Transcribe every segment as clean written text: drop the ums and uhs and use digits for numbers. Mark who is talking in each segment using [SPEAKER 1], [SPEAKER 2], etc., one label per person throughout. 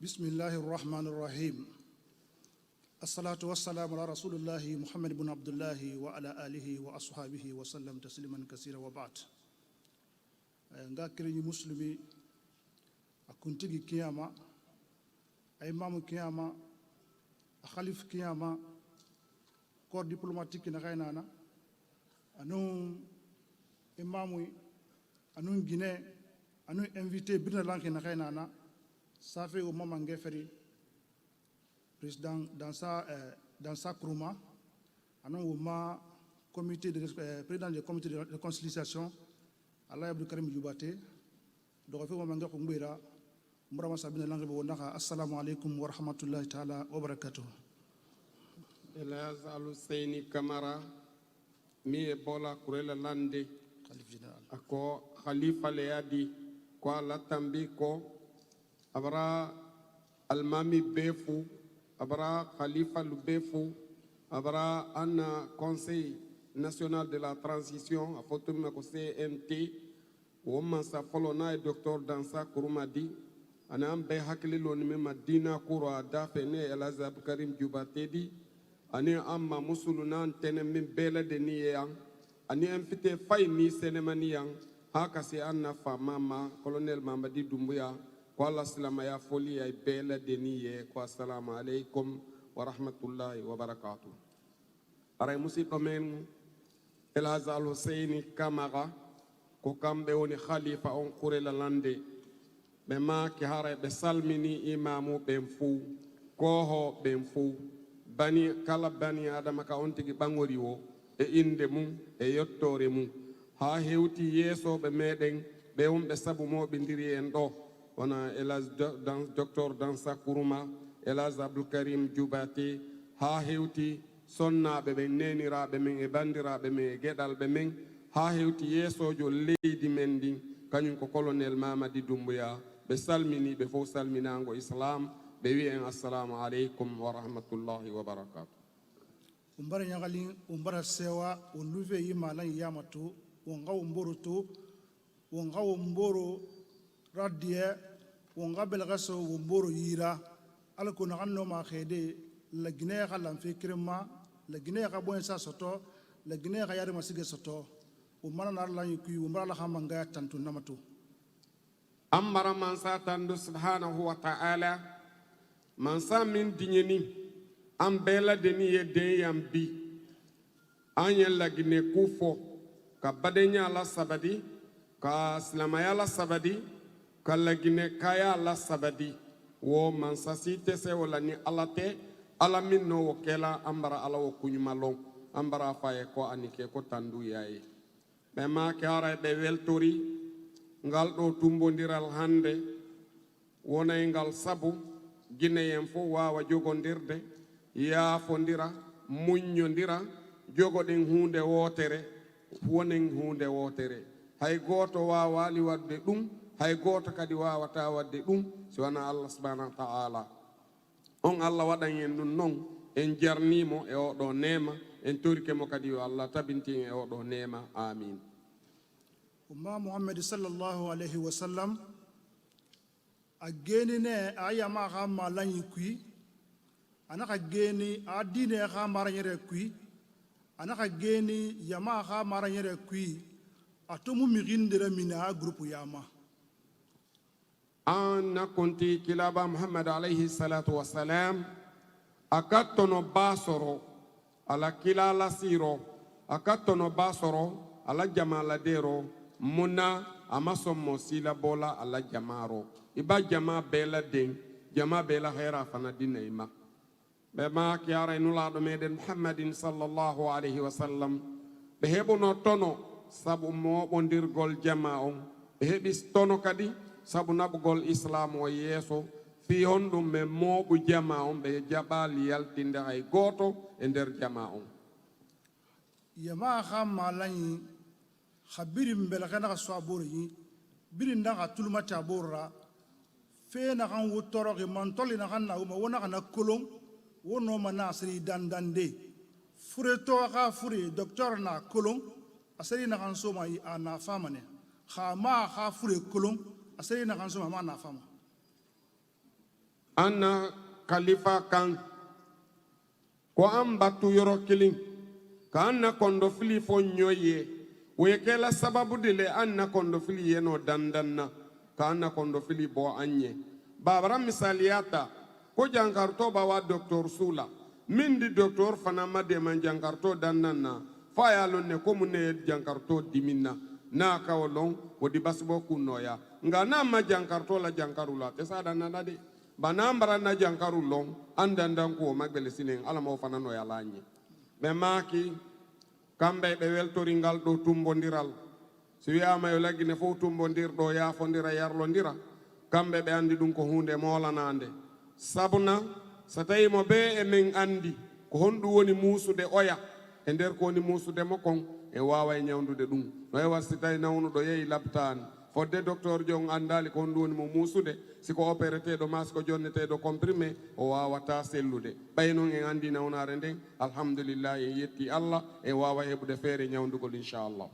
[SPEAKER 1] بسم الله الرحمن الرحيم الصلاة والسلام على رسول الله محمد بن عبد الله وعلى آله وأصحابه وسلم تسليما كثيرا وبعد ngakiri muslimi akuntigi kiyama imam kiyama khalif kiyama corps diplomatique na kaynana anu imamu anu Guinée anu invité birna lanki na kaynana ça fait au moment ngeferi président dans sa Kuruma anu uma comité de président du comité de réconciliation Allah Abdul Karim Jubate do fe moment ngako ngbira mbrama sabina langi bo naka assalamu alaikum wa rahmatullahi ta'ala wa barakatuh.
[SPEAKER 2] Elaz Al-Husseini Kamara mi e bola kurela lande ako khalifa leadi kwa latambi ko abra almami befu abra khalifa lubefu abra anna conseil national de la transition a fotum ko CNT womma sa folona e docteur Dansa Kurumadi ana ambe hakili loni me Madina kuro adafe ne Elaz Abdul Karim Jubatedi ani amma musuluna tene min bela de niyan ani invité fay ni senemaniyan haka se anna fa mama colonel Mamadi Doumbouya ko Allah salama ya foli ay bela de niye ko assalamu alaikum wa rahmatullahi wa barakatuh. Aray musiko men Elaz Al-Husseini Kamara ko kambe woni khalifa on kurela lande be ma ki hare be salmini imamu ben fu ko ho ben fu bani kala bani adama ka on tigi bangori wo e inde mum e yottore mum ha hewti yeso be meden be wumbe sabu mo be ndiri en do wana Elaz docteur Dansa Kuruma Elaz Abdul Karim Jubate ha hewti sonnaɓe ɓe neniraɓe men e bandiraɓe men e gueɗalɓe men ha hewti yeesojo leydi men ndin kañum ko colonel Mamadi Doumbouya ɓe salminiɓe fof salminago islam ɓe wi en assalamu aleykum wa rahmatullahi wa barakatuh.
[SPEAKER 1] umbara nyagali umbara sewa uluve yimalan yamatu wonga umboro to wonga umboro radie wonga belgaso umboro yira alko na kanno ma khede la Guinée khalam fi kirma la Guinée ka bon sa soto la Guinée ka yare masige soto umara nar la yuki umara la hamanga tantu namatu
[SPEAKER 2] amara man sa tandu subhanahu wa ta'ala man sa min dinyeni am bela deni ye de yambi anya la Guinée kufo ka badenya la sabadi ka islamaya la sabadi ka la Guinée kaya la sabadi wo man sa site se wala ni alate ala min no wokela ambara ala wo kunyumalon ambara faye ko anike ko tandu yayi be ma kara be weltori ngal do tumbondiral hande wona ngal sabu Guinéen fo wawa jogondirde ya fondira muññondira jogoden hunde wotere wonen hunde wotere hay goto wawali wadde dum hay goto kadi wawata wadde dum so wana Allah subhanahu wa ta'ala on Allah waɗan en ɗum non en jarnimo e oɗo nema en torike mo kadi yo Allah tabintin e oɗo nema amin.
[SPEAKER 1] umma Muhammad sallallahu alayhi wa sallam a geni ne a yama ha malanyi kui anaka geni a dine ha maranyere kui anaka geni yama ha maranyere kui atomu mirindere mina groupe yama
[SPEAKER 2] anna kunti kilaba Muhammad alayhi salatu wassalam akattono basoro ala kilala siro akattono basoro ala jamala dero muna amasomo sila bola ala jamaro iba jama bela den jama bela khaira fana dinaima be ma kiara inula do meden Muhammadin sallallahu alayhi wasallam be hebono tono sabu mo bondirgol jama on be hebis tono kadi sabu nabugol islam o yeso fi hondum me mobu jama on be jabali yaltinde hay goto e der jama on
[SPEAKER 1] yama khamma lan khabirim bel kana saburi birin da tulma tabura fe na kan wotoro ke mantoli na kan na wona kana kolon wono manasri dandande fureto ka fure docteur na kolon asari na kan soma ana famane khama kha fure kolon asali na kanso mama na fama
[SPEAKER 2] Anna khalifa kan ko an batu yɔrɔ kelen ka an na kɔndɔfili fɔ ɲɔ ye o ye kɛla sababu de le an na kɔndɔfili ye nɔ dandan na ka an na kɔndɔfili bɔ an ye babara misaliya ta ko jankaritɔ b'a wa dɔgɔtɔrɔso la min di dɔgɔtɔrɔ fana ma dɛmɛ jankaritɔ dandan na f'a y'a lɔn ne ko mun ne ye jankaritɔ dimi na n'a ka o lɔn o di basibɔ k'u nɔya nka n'a ma jankaritɔ la jankaru la a tɛ s'a dan na dɛ ba n'an bara na jankaru lɔn an dandan ko o ma gbɛlɛ sini ala m'o fana nɔya la an ye mɛ maa ki kan bɛ weltoringal ɗo tumbodiral so wiyama yo laggine fof tumbondir ɗo yafodira yarlodira kamɓe ɓe andi ɗum ko hunde molanande sabuna so tawi mo be e min andi ko honɗum woni muusude oya e nder ko woni muusude mo kon e wawa e ñawdude ɗum no e wat si tawi nawnuɗo yeehi labtani fodde docteur jon andali ko honɗum woni mo muusude siko opéreteɗo ma siko jonneteɗo comprimé o wawata sellude ɓay noon en andi nawnare nden alhamdulillah en yetti allah e wawa heɓude feere ñawdugol inchallah.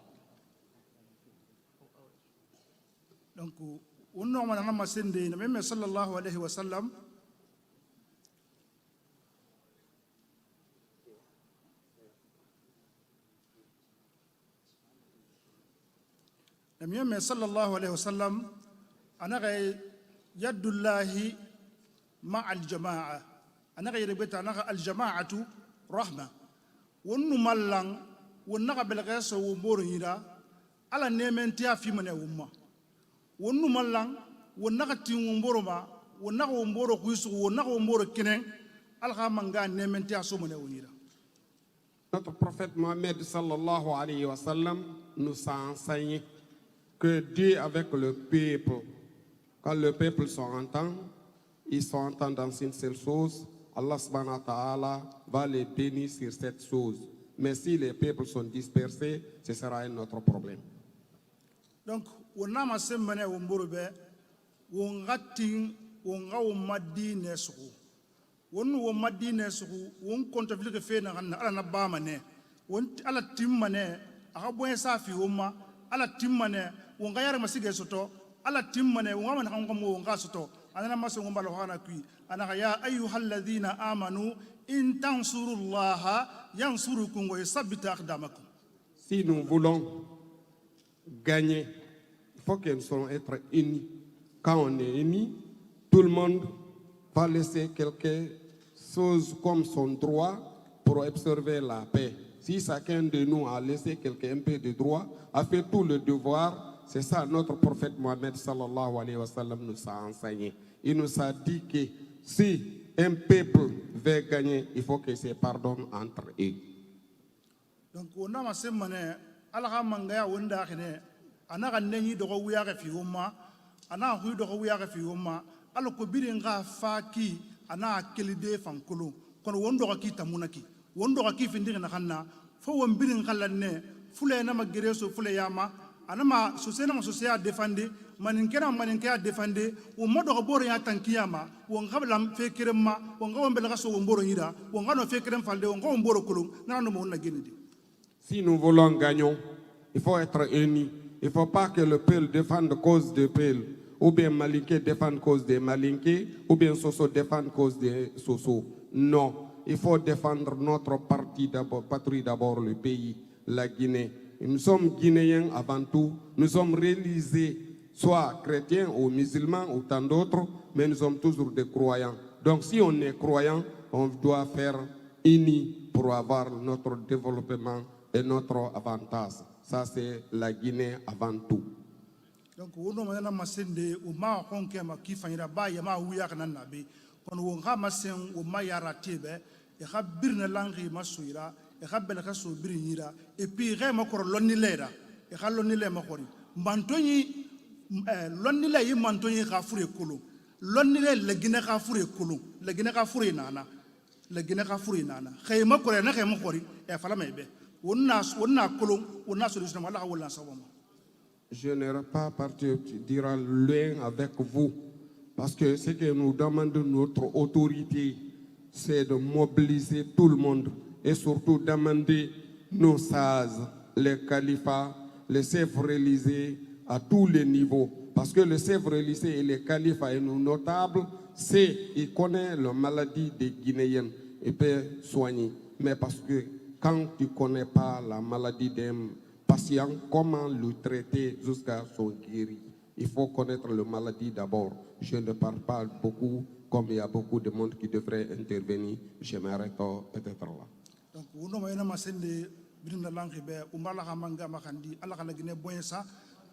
[SPEAKER 1] donc wonnooma nanama sende no ɓemme sallllahu alayhi wa sallam نميم صلى الله عليه وسلم أنا غير يد الله مع الجماعة أنا غير بيت أنا الجماعة رحمة ونو ملان ونغا بالغيس ومبورنيرا على نيمنتيا في من أمة ونو ملان ونغا تيم ومبورما ونغا ومبورو كويسو ونغا ومبورو كنين على مانغا نيمنتيا سو من أميرا.
[SPEAKER 2] Notre prophète Mohammed sallallahu alayhi wa sallam nous a enseigné que Dieu avec le peuple, quand le peuple s'entend, ils s'entendent dans une seule chose, Allah subhanahu wa ta'ala va les bénir sur cette chose. Mais si les peuples sont dispersés, ce sera un autre problème.
[SPEAKER 1] Donc, on a ma semaine au Mbourbe, on ratin, on a au Madi Nesru. On Madi Nesru, on compte avec le fait à la Bamane, on a la Timane, à Rabouin Safi, à la Timane. Wongayara masige soto ala timmane wongama na ngomo wonga soto anana maso ngomba lo hana kui anaka ya ayyuhalladhina amanu in tansurullaha yansurukum wa yusabbit aqdamakum.
[SPEAKER 2] Si nous voulons gagner, il faut que nous soyons être unis. Quand on est unis, tout le monde va laisser quelque chose comme son droit pour observer la paix. Si chacun de nous a laissé un peu de droit, a fait tout le devoir. C'est ça notre prophète Mohammed sallallahu alayhi wa sallam nous a enseigné. Il nous a dit que si un peuple veut gagner, il faut que se pardonne entre eux.
[SPEAKER 1] Donc on a ma semaine, Allah mangaya wanda kene, ana ganenyi dogo wiya fi umma, ana hu dogo wiya fi umma, ala ko biringa faki ana kelide fankulu, kono wondo ki tamunaki, wondo ki findinga na kanna, fo won biringa lanne, fule na magereso fule yama. Anama sosena sosea defende maninkea defende o modo boro ya tankiyama o ngabla fekerema o ngawombe la so mboro yira o ngano fekerem falde o ngawom mboro kulum nanu mo na genidi.
[SPEAKER 2] Si nous voulons gagner, il faut être unis. Il ne faut pas que le peuple défende cause de peuple, ou bien Malinké défende cause des Malinké, ou bien Soso défende cause des Soso. Non, il faut défendre notre parti d'abord, patrie d'abord, le pays, la Guinée. Nous sommes Guinéens avant tout, nous sommes réalisés, soit chrétiens ou musulmans ou tant d'autres, mais nous sommes toujours des croyants. Donc si on est croyant, on doit faire unis pour avoir notre développement et notre avantage. Ça c'est la Guinée avant tout.
[SPEAKER 1] Donc on a ma sende o ma honke ma kifanyira ba ya ma wuya kana nabe kono won ga masen o ma yara tebe e ga birna langi masuira e xabbel xa so biriñira et puis xema kor lonni leera e xa lonni le ma xori mantoñi lonni le yi mantoñi xa fure kulu lonni le la gine xa fure kulu la gine xa fure nana la gine xa fure nana xema kor na xema xori e fala mebe wonna kulu wonna solution wala wala sabama.
[SPEAKER 2] Je n'aurai pas partir dire loin avec vous parce que ce que nous demande notre autorité c'est de mobiliser tout le monde et surtout demander nos sages, les califats, les chefs religieux à tous les niveaux Parce que le chef religieux et les califes et nos notables, il connaît la maladie des Guinéens et peut soigner. Mais parce que quand tu ne connais pas la maladie d'un patient, comment le traiter jusqu'à son guéri? Il faut connaître la maladie d'abord. Je ne parle pas beaucoup, comme il y a beaucoup de monde qui devrait intervenir. Je m'arrête peut-être là.
[SPEAKER 1] Donc, vous n'avez pas de brinda langue be umbala hamanga makandi ala kala gine boyensa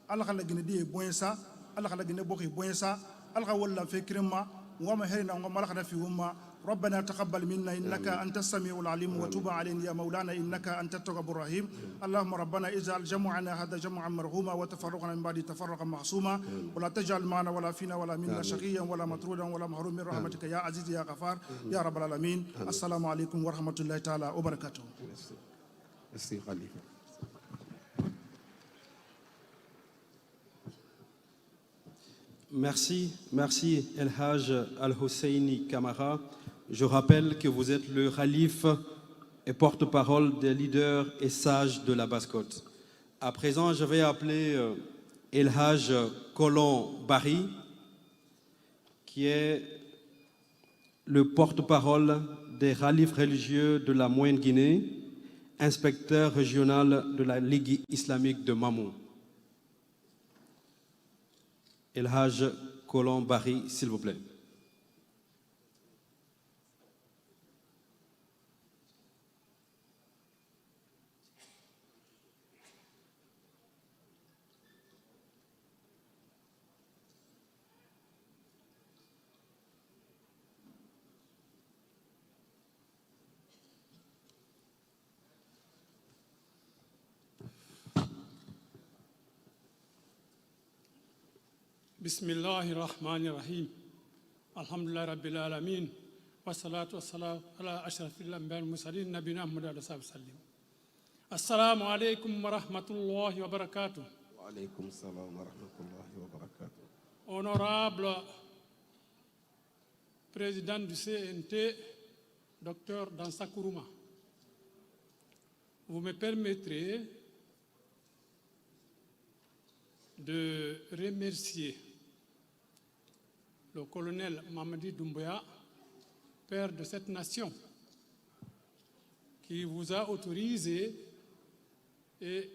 [SPEAKER 1] ala kala gine die boyensa ala kala gine boki boyensa ala kala wala fikrima وما هرنا وما لقنا في وما ربنا تقبل منا إنك أنت السميع العليم وتوب علينا يا مولانا إنك أنت التواب الرحيم اللهم ربنا اجعل جمعنا هذا جمعا مرحوما وتفرقنا من بعد تفرقا معصوما ولا تجعل معنا ولا فينا ولا منا شقيا ولا مطرودا ولا محروم من رحمتك يا عزيز يا غفار يا رب العالمين السلام عليكم ورحمة الله تعالى وبركاته.
[SPEAKER 2] Merci Khalifa.
[SPEAKER 3] Merci El Hajj Al-Husseini Kamara. Je rappelle que vous êtes le khalife et porte-parole des leaders et sages de la Basse-Côte. À présent, je vais appeler El Hajj Colon Barry, qui est le porte-parole des khalifes religieux de la Moyenne-Guinée, inspecteur régional de la Ligue islamique de Mamou. El Hajj Colon Barry, s'il vous plaît.
[SPEAKER 4] بسم الله الرحمن الرحيم الحمد لله رب العالمين والصلاة والسلام على أشرف الأنبياء والمرسلين نبينا محمد صلى الله عليه وسلم. السلام عليكم ورحمة الله وبركاته.
[SPEAKER 2] وعليكم السلام ورحمة الله وبركاته.
[SPEAKER 4] Honorable président du CNT, Dr Dansa Kourouma, vous me permettrez de remercier le colonel Mamadi Doumbouya, père de cette nation, qui vous a autorisé et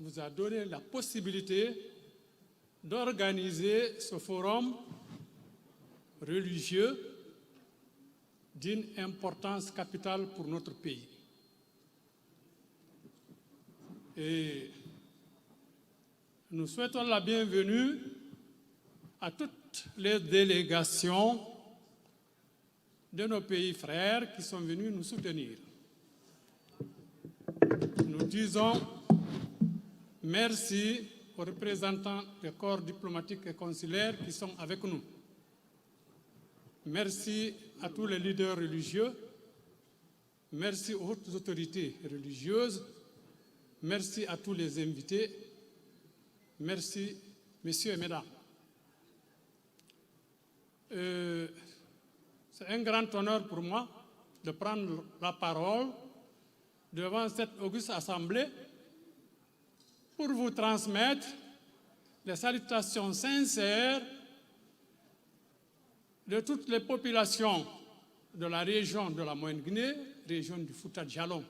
[SPEAKER 4] vous a donné la possibilité d'organiser ce forum religieux d'une importance capitale pour notre pays. Et nous souhaitons la bienvenue à toutes les délégations de nos pays frères qui sont venus nous soutenir. Nous disons merci aux représentants des corps diplomatiques et consulaires qui sont avec nous. Merci à tous les leaders religieux. Merci aux hautes autorités religieuses. Merci à tous les invités. Merci, messieurs et mesdames. C'est un grand honneur pour moi de prendre la parole devant cette auguste assemblée pour vous transmettre les salutations sincères de toutes les populations de la région de la Moyenne-Guinée, région du Fouta-Djallon.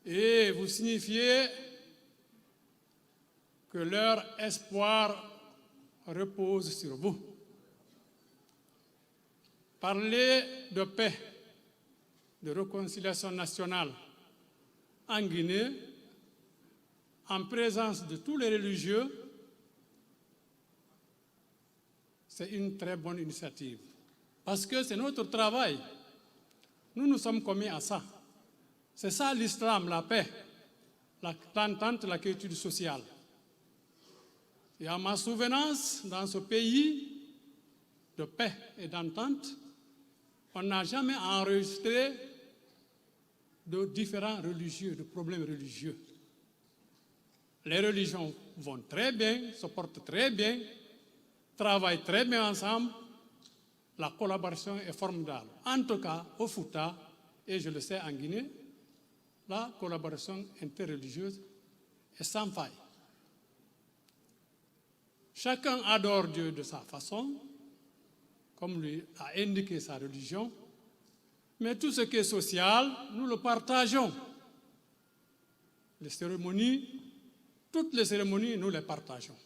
[SPEAKER 4] Et vous signifiez que leur espoir repose sur vous. Parler de paix, de réconciliation nationale en Guinée, en présence de tous les religieux, c'est une très bonne initiative. Parce que c'est notre travail. Nous nous sommes commis à ça. C'est ça l'islam, la paix, l'entente, la quiétude sociale. Et à ma souvenance, dans ce pays de paix et d'entente, on n'a jamais enregistré de différents religieux, de problèmes religieux. Les religions vont très bien, se portent très bien, travaillent très bien ensemble. La collaboration est formidable. En tout cas, au Fouta, et je le sais en Guinée, la collaboration interreligieuse est sans faille. Chacun adore Dieu de sa façon, comme lui a indiqué sa religion, mais tout ce qui est social, nous le partageons. Les cérémonies, toutes les cérémonies, nous les partageons.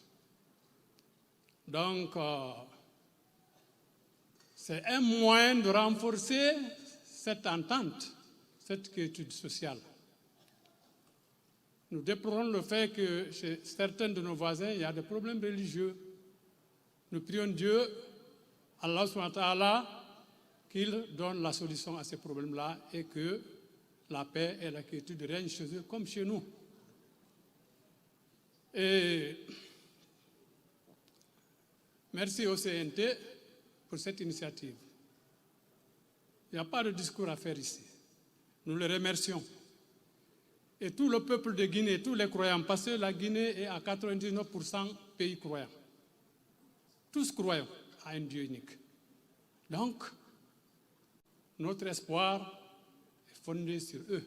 [SPEAKER 4] Donc, c'est un moyen de renforcer cette entente, cette quiétude sociale. Nous déplorons le fait que chez certains de nos voisins, il y a des problèmes religieux. Nous prions Dieu, Allah subhanahu wa ta'ala, qu'il donne la solution à ces problèmes-là et que la paix et la quiétude règnent chez eux comme chez nous. Et merci au CNT pour cette initiative. Il n'y a pas de discours à faire ici. Nous les remercions. Et tout le peuple de Guinée, tous les croyants, parce que la Guinée est à 99% pays croyants. Tous croyants à un Dieu unique. Donc, notre espoir est fondé sur eux.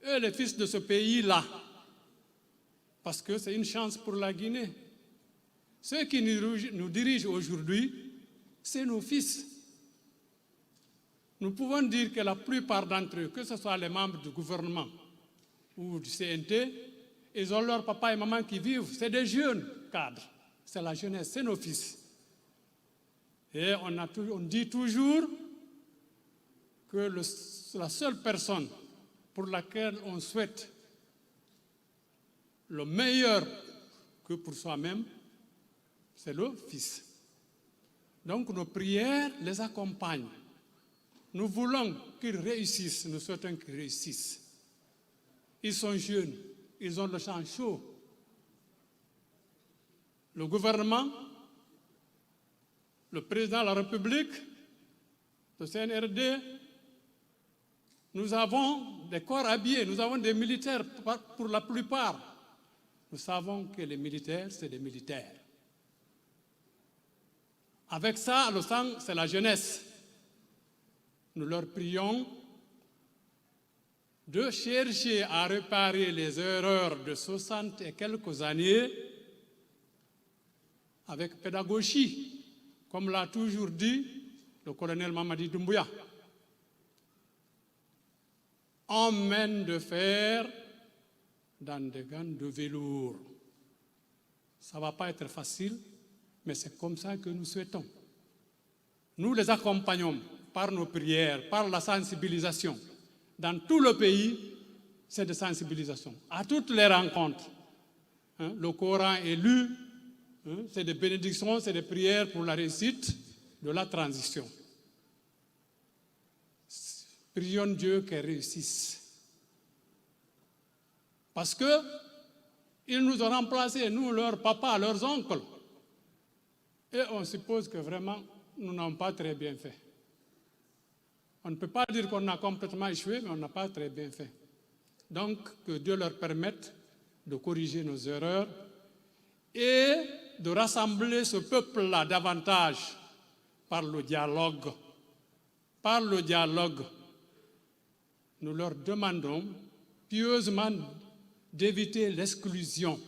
[SPEAKER 4] Eux, les fils de ce pays-là. Parce que c'est une chance pour la Guinée. Ceux qui nous dirigent aujourd'hui, c'est nos fils. Nous pouvons dire que la plupart d'entre eux, que ce soit les membres du gouvernement ou du CNT, ils ont leurs papa et maman qui vivent. C'est des jeunes cadres. C'est la jeunesse, c'est nos fils. Et on dit toujours que la seule personne pour laquelle on souhaite le meilleur que pour soi-même, c'est le Fils. Donc nos prières les accompagnent. Nous voulons qu'ils réussissent, nous souhaitons qu'ils réussissent. Ils sont jeunes, ils ont le sang chaud. Le gouvernement, le président de la République, le CNRD, nous avons des corps habillés, nous avons des militaires pour la plupart. Nous savons que les militaires, c'est des militaires. Avec ça, le sang, c'est la jeunesse. Nous leur prions de chercher à réparer les erreurs de 60 et quelques années avec pédagogie, comme l'a toujours dit le colonel Mamadi Doumbouya. En main de fer dans des gants de velours. Ça ne va pas être facile, mais c'est comme ça que nous souhaitons. Nous les accompagnons par nos prières, par la sensibilisation. Dans tout le pays, c'est de sensibilisation. À toutes les rencontres, le Coran est lu, c'est des bénédictions, c'est des prières pour la réussite de la transition. Prions Dieu qu'elle réussisse. Parce qu'ils nous ont remplacés, nous, leurs papas, leurs oncles. Et on suppose que vraiment, nous n'avons pas très bien fait. On ne peut pas dire qu'on a complètement échoué, mais on n'a pas très bien fait. Donc, que Dieu leur permette de corriger nos erreurs et de rassembler ce peuple-là davantage par le dialogue. Par le dialogue, nous leur demandons pieusement d'éviter l'exclusion.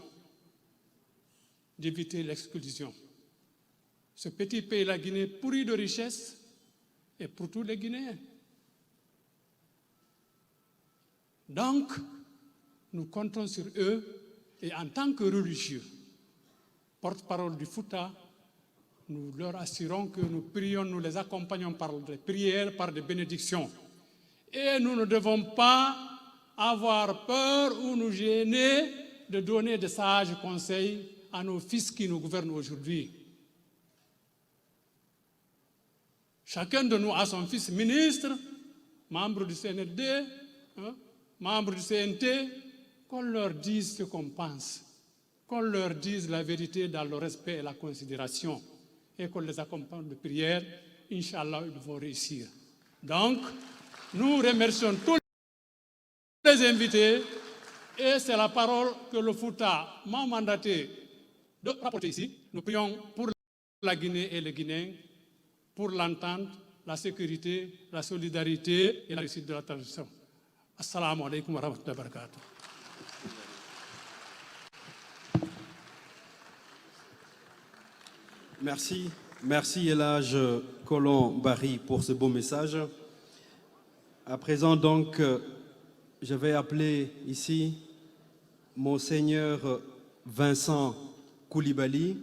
[SPEAKER 4] D'éviter l'exclusion. Ce petit pays, la Guinée, pourri de richesses, et pour tous les Guinéens. Donc, nous comptons sur eux, et en tant que religieux, porte-parole du Fouta, nous leur assurons que nous prions, nous les accompagnons par des prières, par des bénédictions. Et nous ne devons pas avoir peur ou nous gêner de donner de sages conseils à nos fils qui nous gouvernent aujourd'hui. Chacun de nous a son fils ministre, membre du CNRD, membre du CNT, qu'on leur dise ce qu'on pense, qu'on leur dise la vérité dans le respect et la considération, et qu'on les accompagne de prières. Inch'Allah, ils vont réussir. Donc, nous remercions tous les invités, et c'est la parole que le Fouta m'a mandaté de rapporter ici. Nous prions pour la Guinée et les Guinéens, pour l'entente, la sécurité, la solidarité et la réussite de la transition. Assalamu alaikum wa rahmatullahi wa barakatuh.
[SPEAKER 3] Merci. Merci Elhadj Colomb Barry pour ce beau message. À présent donc, je vais appeler ici Monseigneur Vincent Koulibaly,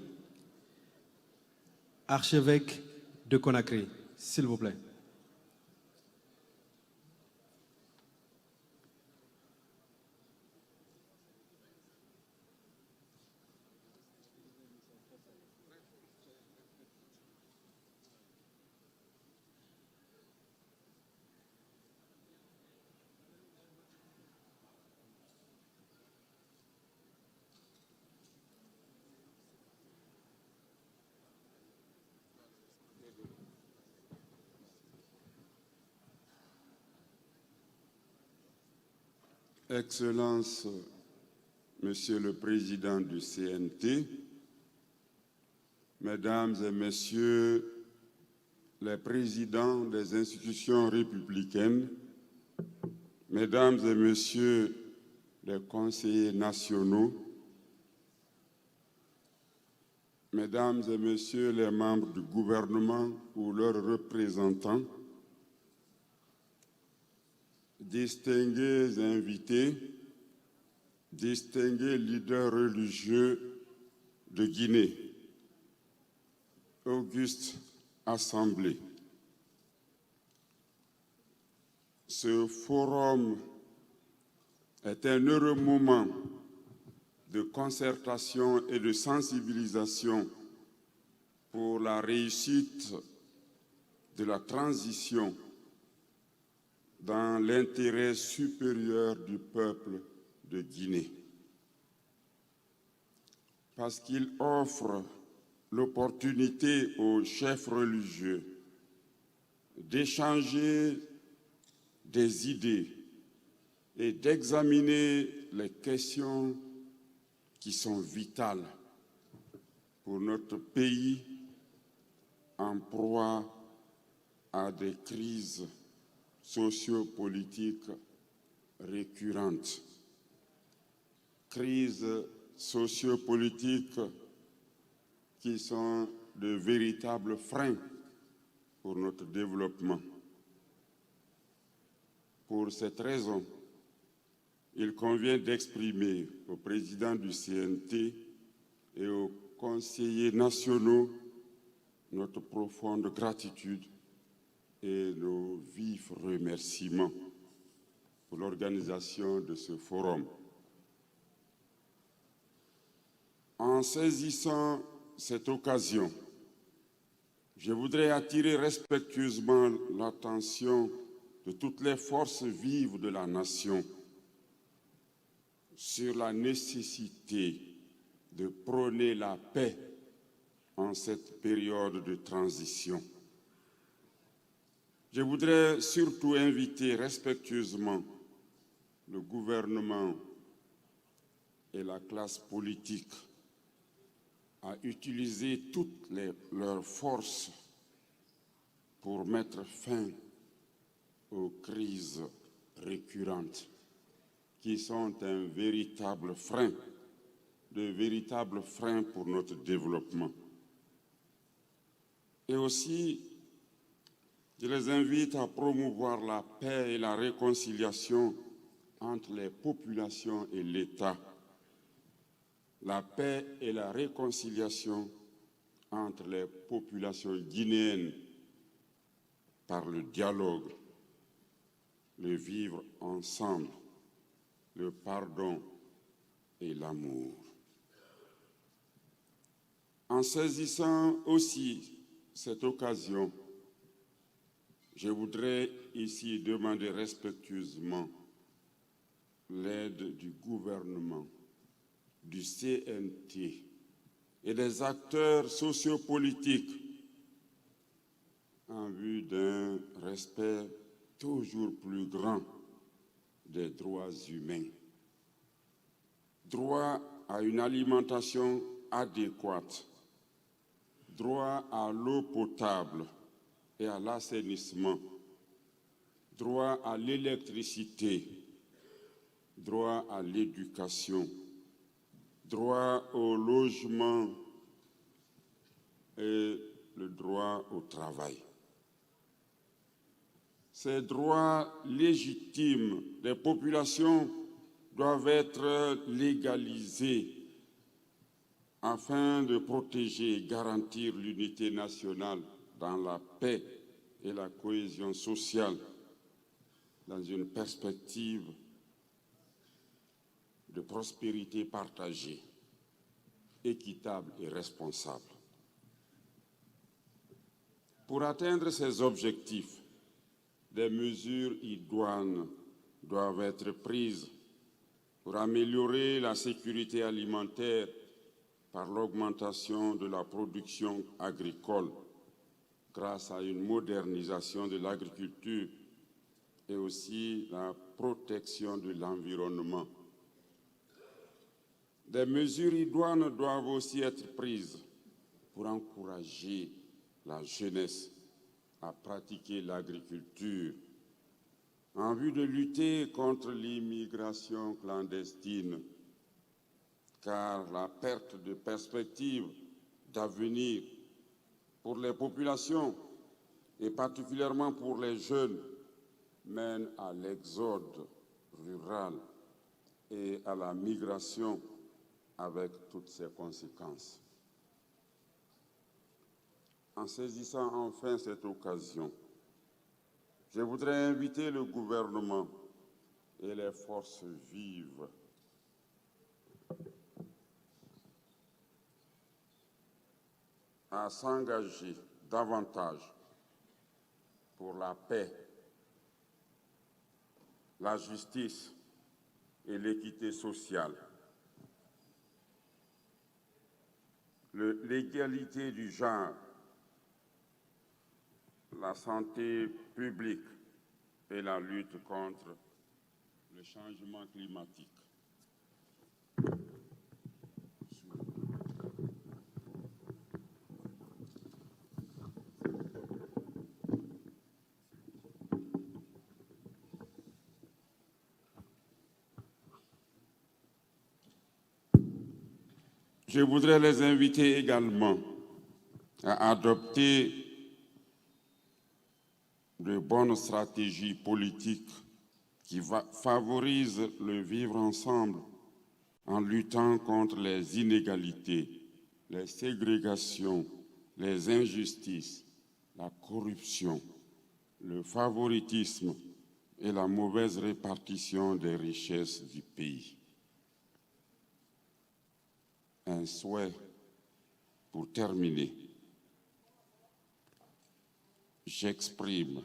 [SPEAKER 3] archevêque de Conakry, s'il vous plaît.
[SPEAKER 5] Excellence, Monsieur le Président du CNT, Mesdames et Messieurs les présidents des institutions républicaines, Mesdames et Messieurs les conseillers nationaux, Mesdames et Messieurs les membres du gouvernement ou leurs représentants, distingués invités, distingués leaders religieux de Guinée, auguste assemblée. Ce forum est un heureux moment de concertation et de sensibilisation pour la réussite de la transition dans l'intérêt supérieur du peuple de Guinée. Parce qu'il offre l'opportunité aux chefs religieux d'échanger des idées et d'examiner les questions qui sont vitales pour notre pays en proie à des crises sociopolitiques récurrentes. Crises sociopolitiques qui sont de véritables freins pour notre développement. Pour cette raison, il convient d'exprimer au président du CNT et aux conseillers nationaux notre profonde gratitude et nos vifs remerciements pour l'organisation de ce forum. En saisissant cette occasion, je voudrais attirer respectueusement l'attention de toutes les forces vives de la nation sur la nécessité de prôner la paix en cette période de transition. Je voudrais surtout inviter respectueusement le gouvernement et la classe politique à utiliser toutes leurs forces pour mettre fin aux crises récurrentes qui sont un véritable frein, de véritables freins pour notre développement. Et aussi, je les invite à promouvoir la paix et la réconciliation entre les populations et l'État. La paix et la réconciliation entre les populations guinéennes par le dialogue, le vivre ensemble, le pardon et l'amour. En saisissant aussi cette occasion, je voudrais ici demander respectueusement l'aide du gouvernement, du CNT et des acteurs sociopolitiques en vue d'un respect toujours plus grand des droits humains. Droit à une alimentation adéquate, droit à l'eau potable et à l'assainissement, droit à l'électricité, droit à l'éducation, droit au logement et le droit au travail. Ces droits légitimes des populations doivent être légalisés afin de protéger et garantir l'unité nationale dans la paix et la cohésion sociale dans une perspective de prospérité partagée, équitable et responsable. Pour atteindre ces objectifs, des mesures idoines doivent être prises pour améliorer la sécurité alimentaire par l'augmentation de la production agricole grâce à une modernisation de l'agriculture et aussi la protection de l'environnement. Des mesures idoines doivent aussi être prises pour encourager la jeunesse à pratiquer l'agriculture en vue de lutter contre l'immigration clandestine, car la perte de perspective d'avenir pour les populations et particulièrement pour les jeunes mène à l'exode rural et à la migration avec toutes ses conséquences. En saisissant enfin cette occasion, je voudrais inviter le gouvernement et les forces vives à s'engager davantage pour la paix, la justice et l'équité sociale, l'égalité du genre, la santé publique et la lutte contre le changement climatique. Je voudrais les inviter également à adopter de bonnes stratégies politiques qui favorisent le vivre ensemble en luttant contre les inégalités, les ségrégations, les injustices, la corruption, le favoritisme et la mauvaise répartition des richesses du pays. Un souhait pour terminer. J'exprime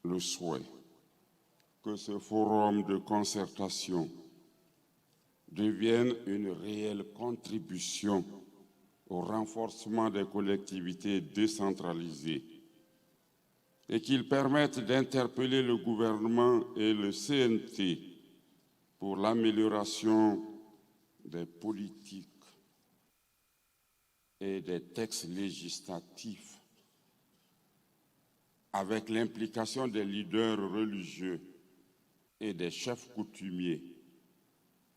[SPEAKER 5] le souhait que ce forum de concertation devienne une réelle contribution au renforcement des collectivités décentralisées et qu'il permette d'interpeller le gouvernement et le CNT pour l'amélioration des politiques et des textes législatifs avec l'implication des leaders religieux et des chefs coutumiers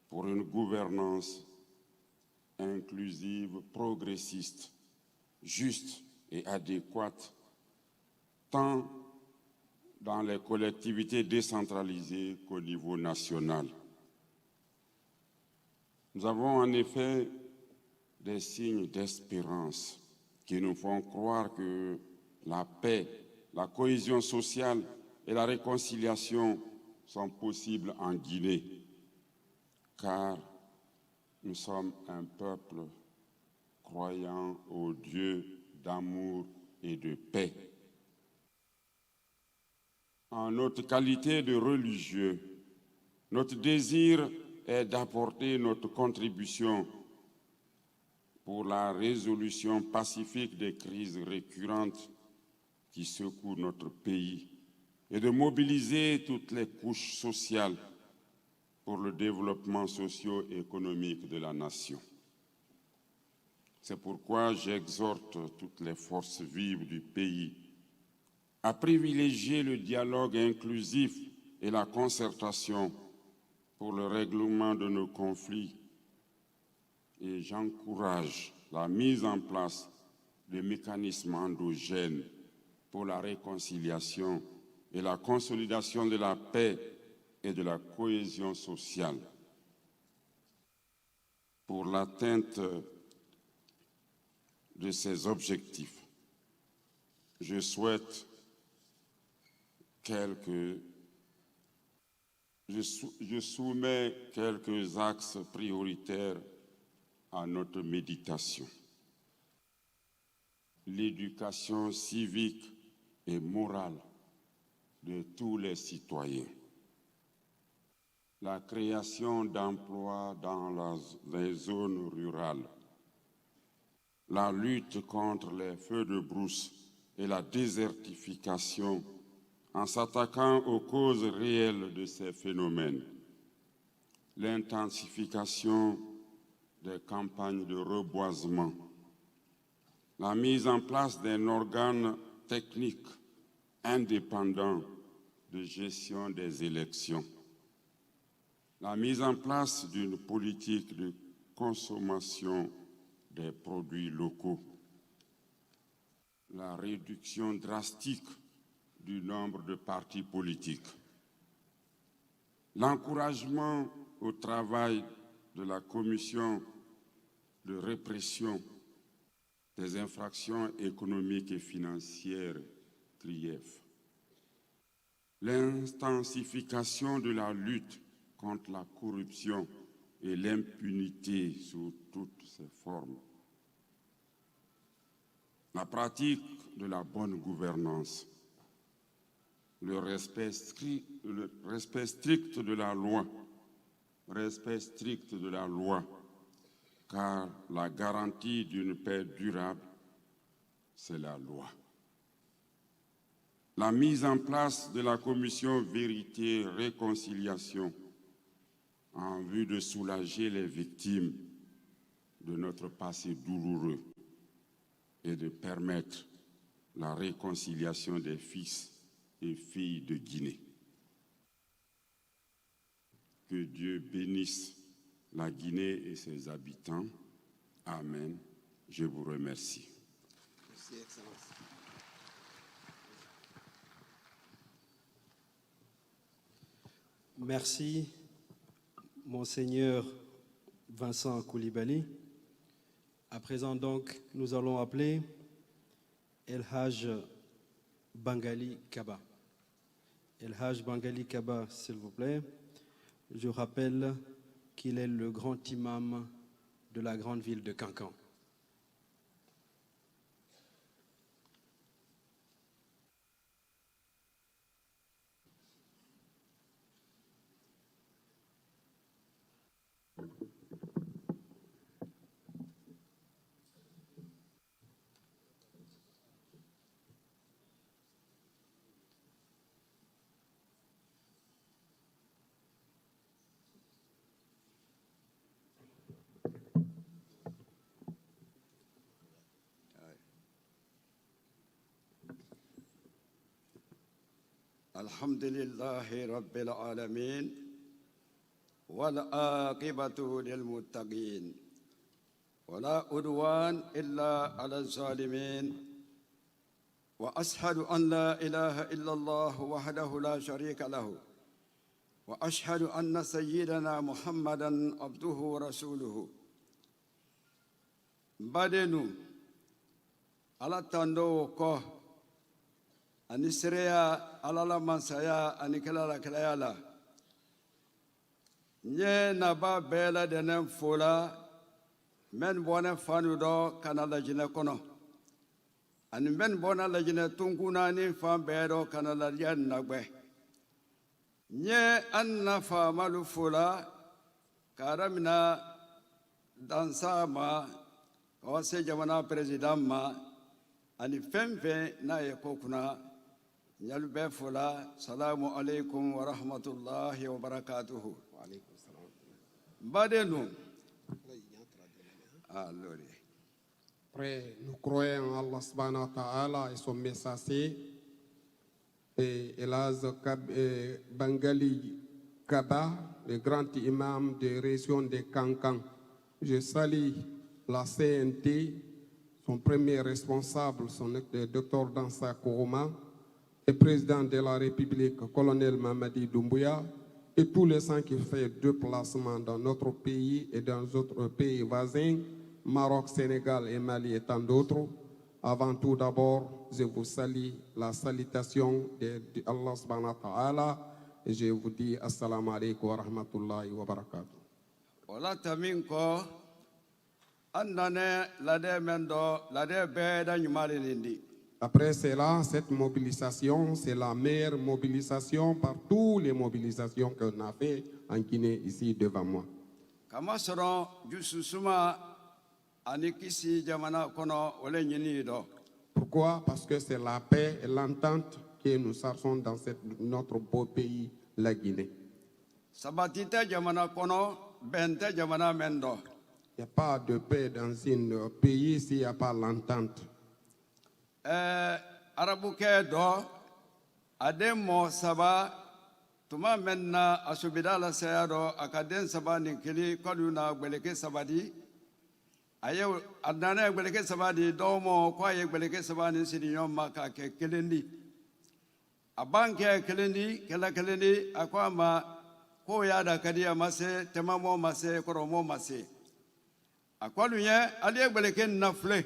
[SPEAKER 5] pour une gouvernance inclusive, progressiste, juste et adéquate, tant dans les collectivités décentralisées qu'au niveau national. Nous avons en effet des signes d'espérance qui nous font croire que la paix, la cohésion sociale et la réconciliation sont possibles en Guinée, car nous sommes un peuple croyant au Dieu d'amour et de paix. En notre qualité de religieux, notre désir est d'apporter notre contribution pour la résolution pacifique des crises récurrentes qui secouent notre pays et de mobiliser toutes les couches sociales pour le développement socio-économique de la nation. C'est pourquoi j'exhorte toutes les forces vives du pays à privilégier le dialogue inclusif et la concertation pour le règlement de nos conflits et j'encourage la mise en place de mécanismes endogènes pour la réconciliation et la consolidation de la paix et de la cohésion sociale. Pour l'atteinte de ces objectifs, je soumets quelques axes prioritaires à notre méditation. L'éducation civique et morale de tous les citoyens. La création d'emplois dans les zones rurales. La lutte contre les feux de brousse et la désertification en s'attaquant aux causes réelles de ces phénomènes. L'intensification des campagnes de reboisement. La mise en place d'un organe technique indépendant de gestion des élections. La mise en place d'une politique de consommation des produits locaux. La réduction drastique du nombre de partis politiques. L'encouragement au travail de la commission de répression des infractions économiques et financières, CRIEF. L'intensification de la lutte contre la corruption et l'impunité sous toutes ses formes. La pratique de la bonne gouvernance. Le respect strict de la loi. Respect strict de la loi, car la garantie d'une paix durable, c'est la loi. La mise en place de la commission Vérité et Réconciliation en vue de soulager les victimes de notre passé douloureux et de permettre la réconciliation des fils et filles de Guinée. Que Dieu bénisse la Guinée et ses habitants. Amen. Je vous remercie.
[SPEAKER 2] Merci, Excellence.
[SPEAKER 3] Merci, Monseigneur Vincent Koulibaly. À présent, donc, nous allons appeler El Haj Bangali Kaba. El Haj Bangali Kaba, s'il vous plaît. Je rappelle qu'il est le grand imam de la grande ville de Kankan.
[SPEAKER 6] الحمد لله رب العالمين والعاقبة للمتقين ولا عدوان إلا على الظالمين وأشهد أن لا إله إلا الله وحده لا شريك له وأشهد أن سيدنا محمدًا عبده ورسوله بدنو على تندوكو ani sereya ala la mansaya ani kala la kalaya la nye naba bɛɛ lajɛlen fo la mɛn bɔnɛ fanu dɔ kana lajinɛ kɔnɔ ani mɛn bɔnɛ lajinɛ tunkuna ni fan bɛɛ dɔ kana lajɛ nagbɛ nye an na faamalu fo la k'a damina dansa ma ka wa se jamana président ma ani fɛn fɛn n'a ye ko kunna nyalu bɛ fo la salamu alaikum wa rahmatullahi wa barakatuhu. Badenu.
[SPEAKER 2] Après, nous croyons en Allah subhanahu wa ta'ala et son messager, et Elhaj Bangali Kaba, le grand imam de région de Kankan. je salue la CNT, son premier responsable, le Dr Dansa Kourouma, et président de la République, colonel Mamadi Doumbouya, et tous les gens qui font déplacement dans notre pays et dans d'autres pays voisins, Maroc, Sénégal et Mali et tant d'autres. Avant tout d'abord, je vous salue la salutation d'Allah subhanahu wa ta'ala et je vous dis assalamu alaikum wa rahmatullahi wa barakatuh.
[SPEAKER 6] Wala taminko andane lade mendo lade beda nyumali nindi.
[SPEAKER 2] Après cela, cette mobilisation, c'est la meilleure mobilisation par toutes les mobilisations qu'on a fait en Guinée ici devant moi.
[SPEAKER 6] Kama soron jususuma anikisi jamana kono wale nyini do.
[SPEAKER 2] Pourquoi? Parce que c'est la paix et l'entente que nous cherchons dans notre beau pays, la Guinée.
[SPEAKER 6] Sabatite jamana kono bente jamana mendo.
[SPEAKER 2] Il n'y a pas de paix dans un pays s'il n'y a pas l'entente.
[SPEAKER 6] Arabuke do ademo saba tuma menna asubidala sayado akaden saba ninkili koduna gbeleke sabadi ayo adana gbeleke sabadi domo kwaye gbeleke sabadi sidinyo maka ke kelendi abanke kelendi kala kelendi akwama ko yada kadia mase temamo mase koromo mase akwaluye ali gbeleke nafle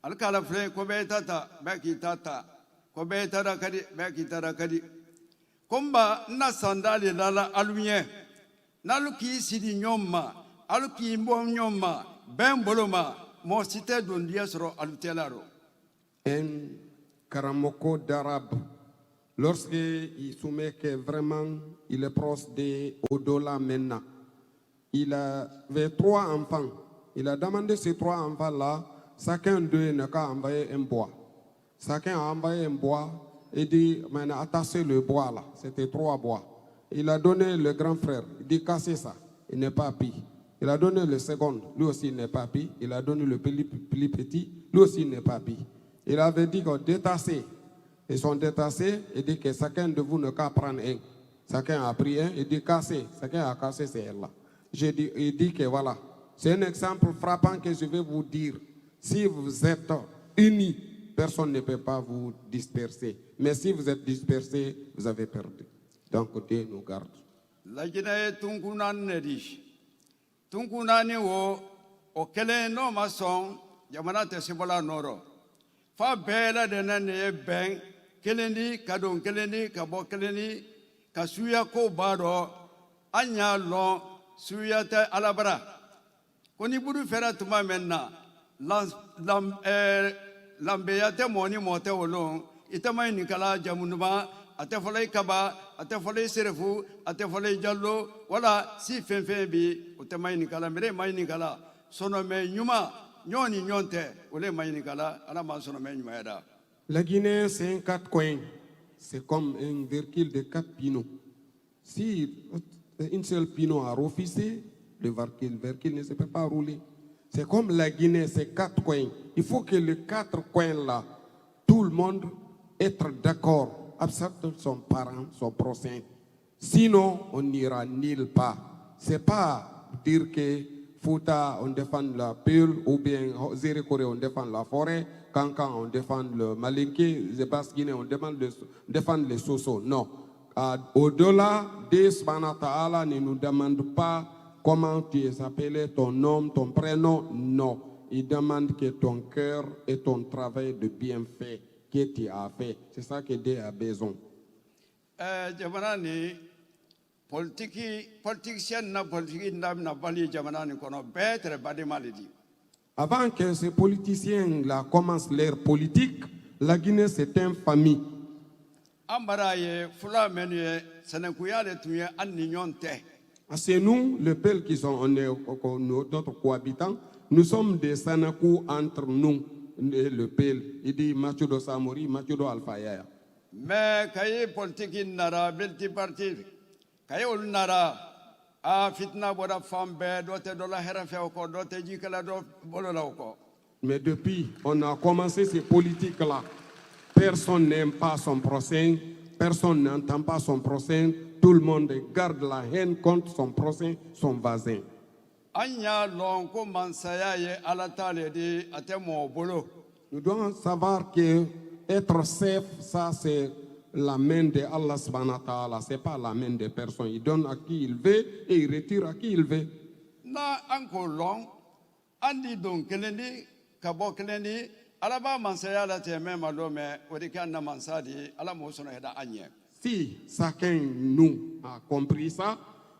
[SPEAKER 6] alkala fle ko be tata baki tata ko be tada kadi baki tada kadi komba na sandali lala alunye naluki sidi nyoma aluki mbo nyoma ben boloma mo cité dondia soro alutelaro
[SPEAKER 2] Un karamoko d'arabe, lorsqu'il soumet que vraiment il est proche de au-delà maintenant, il avait 3 enfants. Il a demandé ces 3 enfants-là, chacun d'eux n'a qu'à envoyer un bois. Chacun a envoyé un bois et dit, maintenant, attachez le bois là. C'était 3 bois. Il a donné le grand frère, il dit, cassez ça. Il n'est pas pris. Il a donné le second, lui aussi il n'est pas pris. Il a donné le plus petit, lui aussi il n'est pas pris. Il avait dit que détassez. Ils sont détassés et dit que chacun de vous n'a qu'à prendre un. Chacun a pris un et dit cassez. Chacun a cassé, c'est elle là. Il dit que voilà. C'est un exemple frappant que je vais vous dire. Si vous êtes unis, personne ne peut pas vous disperser. Mais si vous êtes dispersés, vous avez perdu. Donc Dieu nous garde.
[SPEAKER 6] la jina tunkunan nedi tunkunani o kele no mason jamana te sibola noro fa bela de nane ben kelendi kadon kelendi kabo kelendi kasuya ko bado anya lo suya te alabara koni buru fera tuma menna lambeyate moni mote wolon itamay nikala jamunuma ate folay kaba ate folay serefu ate folay jallo wala si fenfen bi utamay nikala mere may nikala sono me nyuma nyoni nyonte ole may nikala ala ma sono me nyuma yada.
[SPEAKER 2] La Guinée, c'est un 4 coins. C'est comme un virgule de 4 pinots. Si une seule pinot a refusé, le virgule ne se peut pas rouler. C'est comme la Guinée, c'est 4 coins. Il faut que les 4 coins là, tout le monde être d'accord, accepte son parent, son prochain. Sinon, on n'ira nulle part. C'est pas dire que Fouta, on défend la Peul, ou bien Zérékoré, on défend la forêt, Kankan, on défend le Malinké, Zébas Guinée, on défend les Soso. Non. Au-delà de Subhanahu wa Ta'ala, ne nous demande pas comment tu es appelé, ton nom, ton prénom. Non. Il demande que ton cœur et ton travail de bienfait que tu as fait. C'est ça que Dieu a besoin.
[SPEAKER 6] Jamanani, politicien na politique na bali jamanani kono betre badi malidi.
[SPEAKER 2] Avant que ces politiciens-là commencent leur politique, la Guinée, c'est une famille. C'est nous, le peuple qui sont notre cohabitants, nous sommes des Sanakou entre nous et le peuple. Il dit Machudo Samori, Machudo Alfaya.
[SPEAKER 6] Mais kaye politique nara belti parti kaye ol nara a fitna boda fambe dote do la herafe ko dote jikala do bolola ko.
[SPEAKER 2] Mais depuis on a commencé ces politiques-là, personne n'aime pas son prochain, personne n'entend pas son prochain, tout le monde garde la haine contre son prochain, son voisin.
[SPEAKER 6] Anya lon ko mansaya ye Ala t'ale di ate mo bolo.
[SPEAKER 2] Nous devons savoir que être chef, ça c'est la main de Allah subhanahu wa ta'ala, c'est pas la main de personne. Il donne à qui il veut et il retire à qui il veut.
[SPEAKER 6] Na anko lon andi don kelendi kabo kelendi Ala ba mansaya la te me malome odi kan na mansadi Ala mo sono heda anye.
[SPEAKER 2] Si chacun nous a compris ça,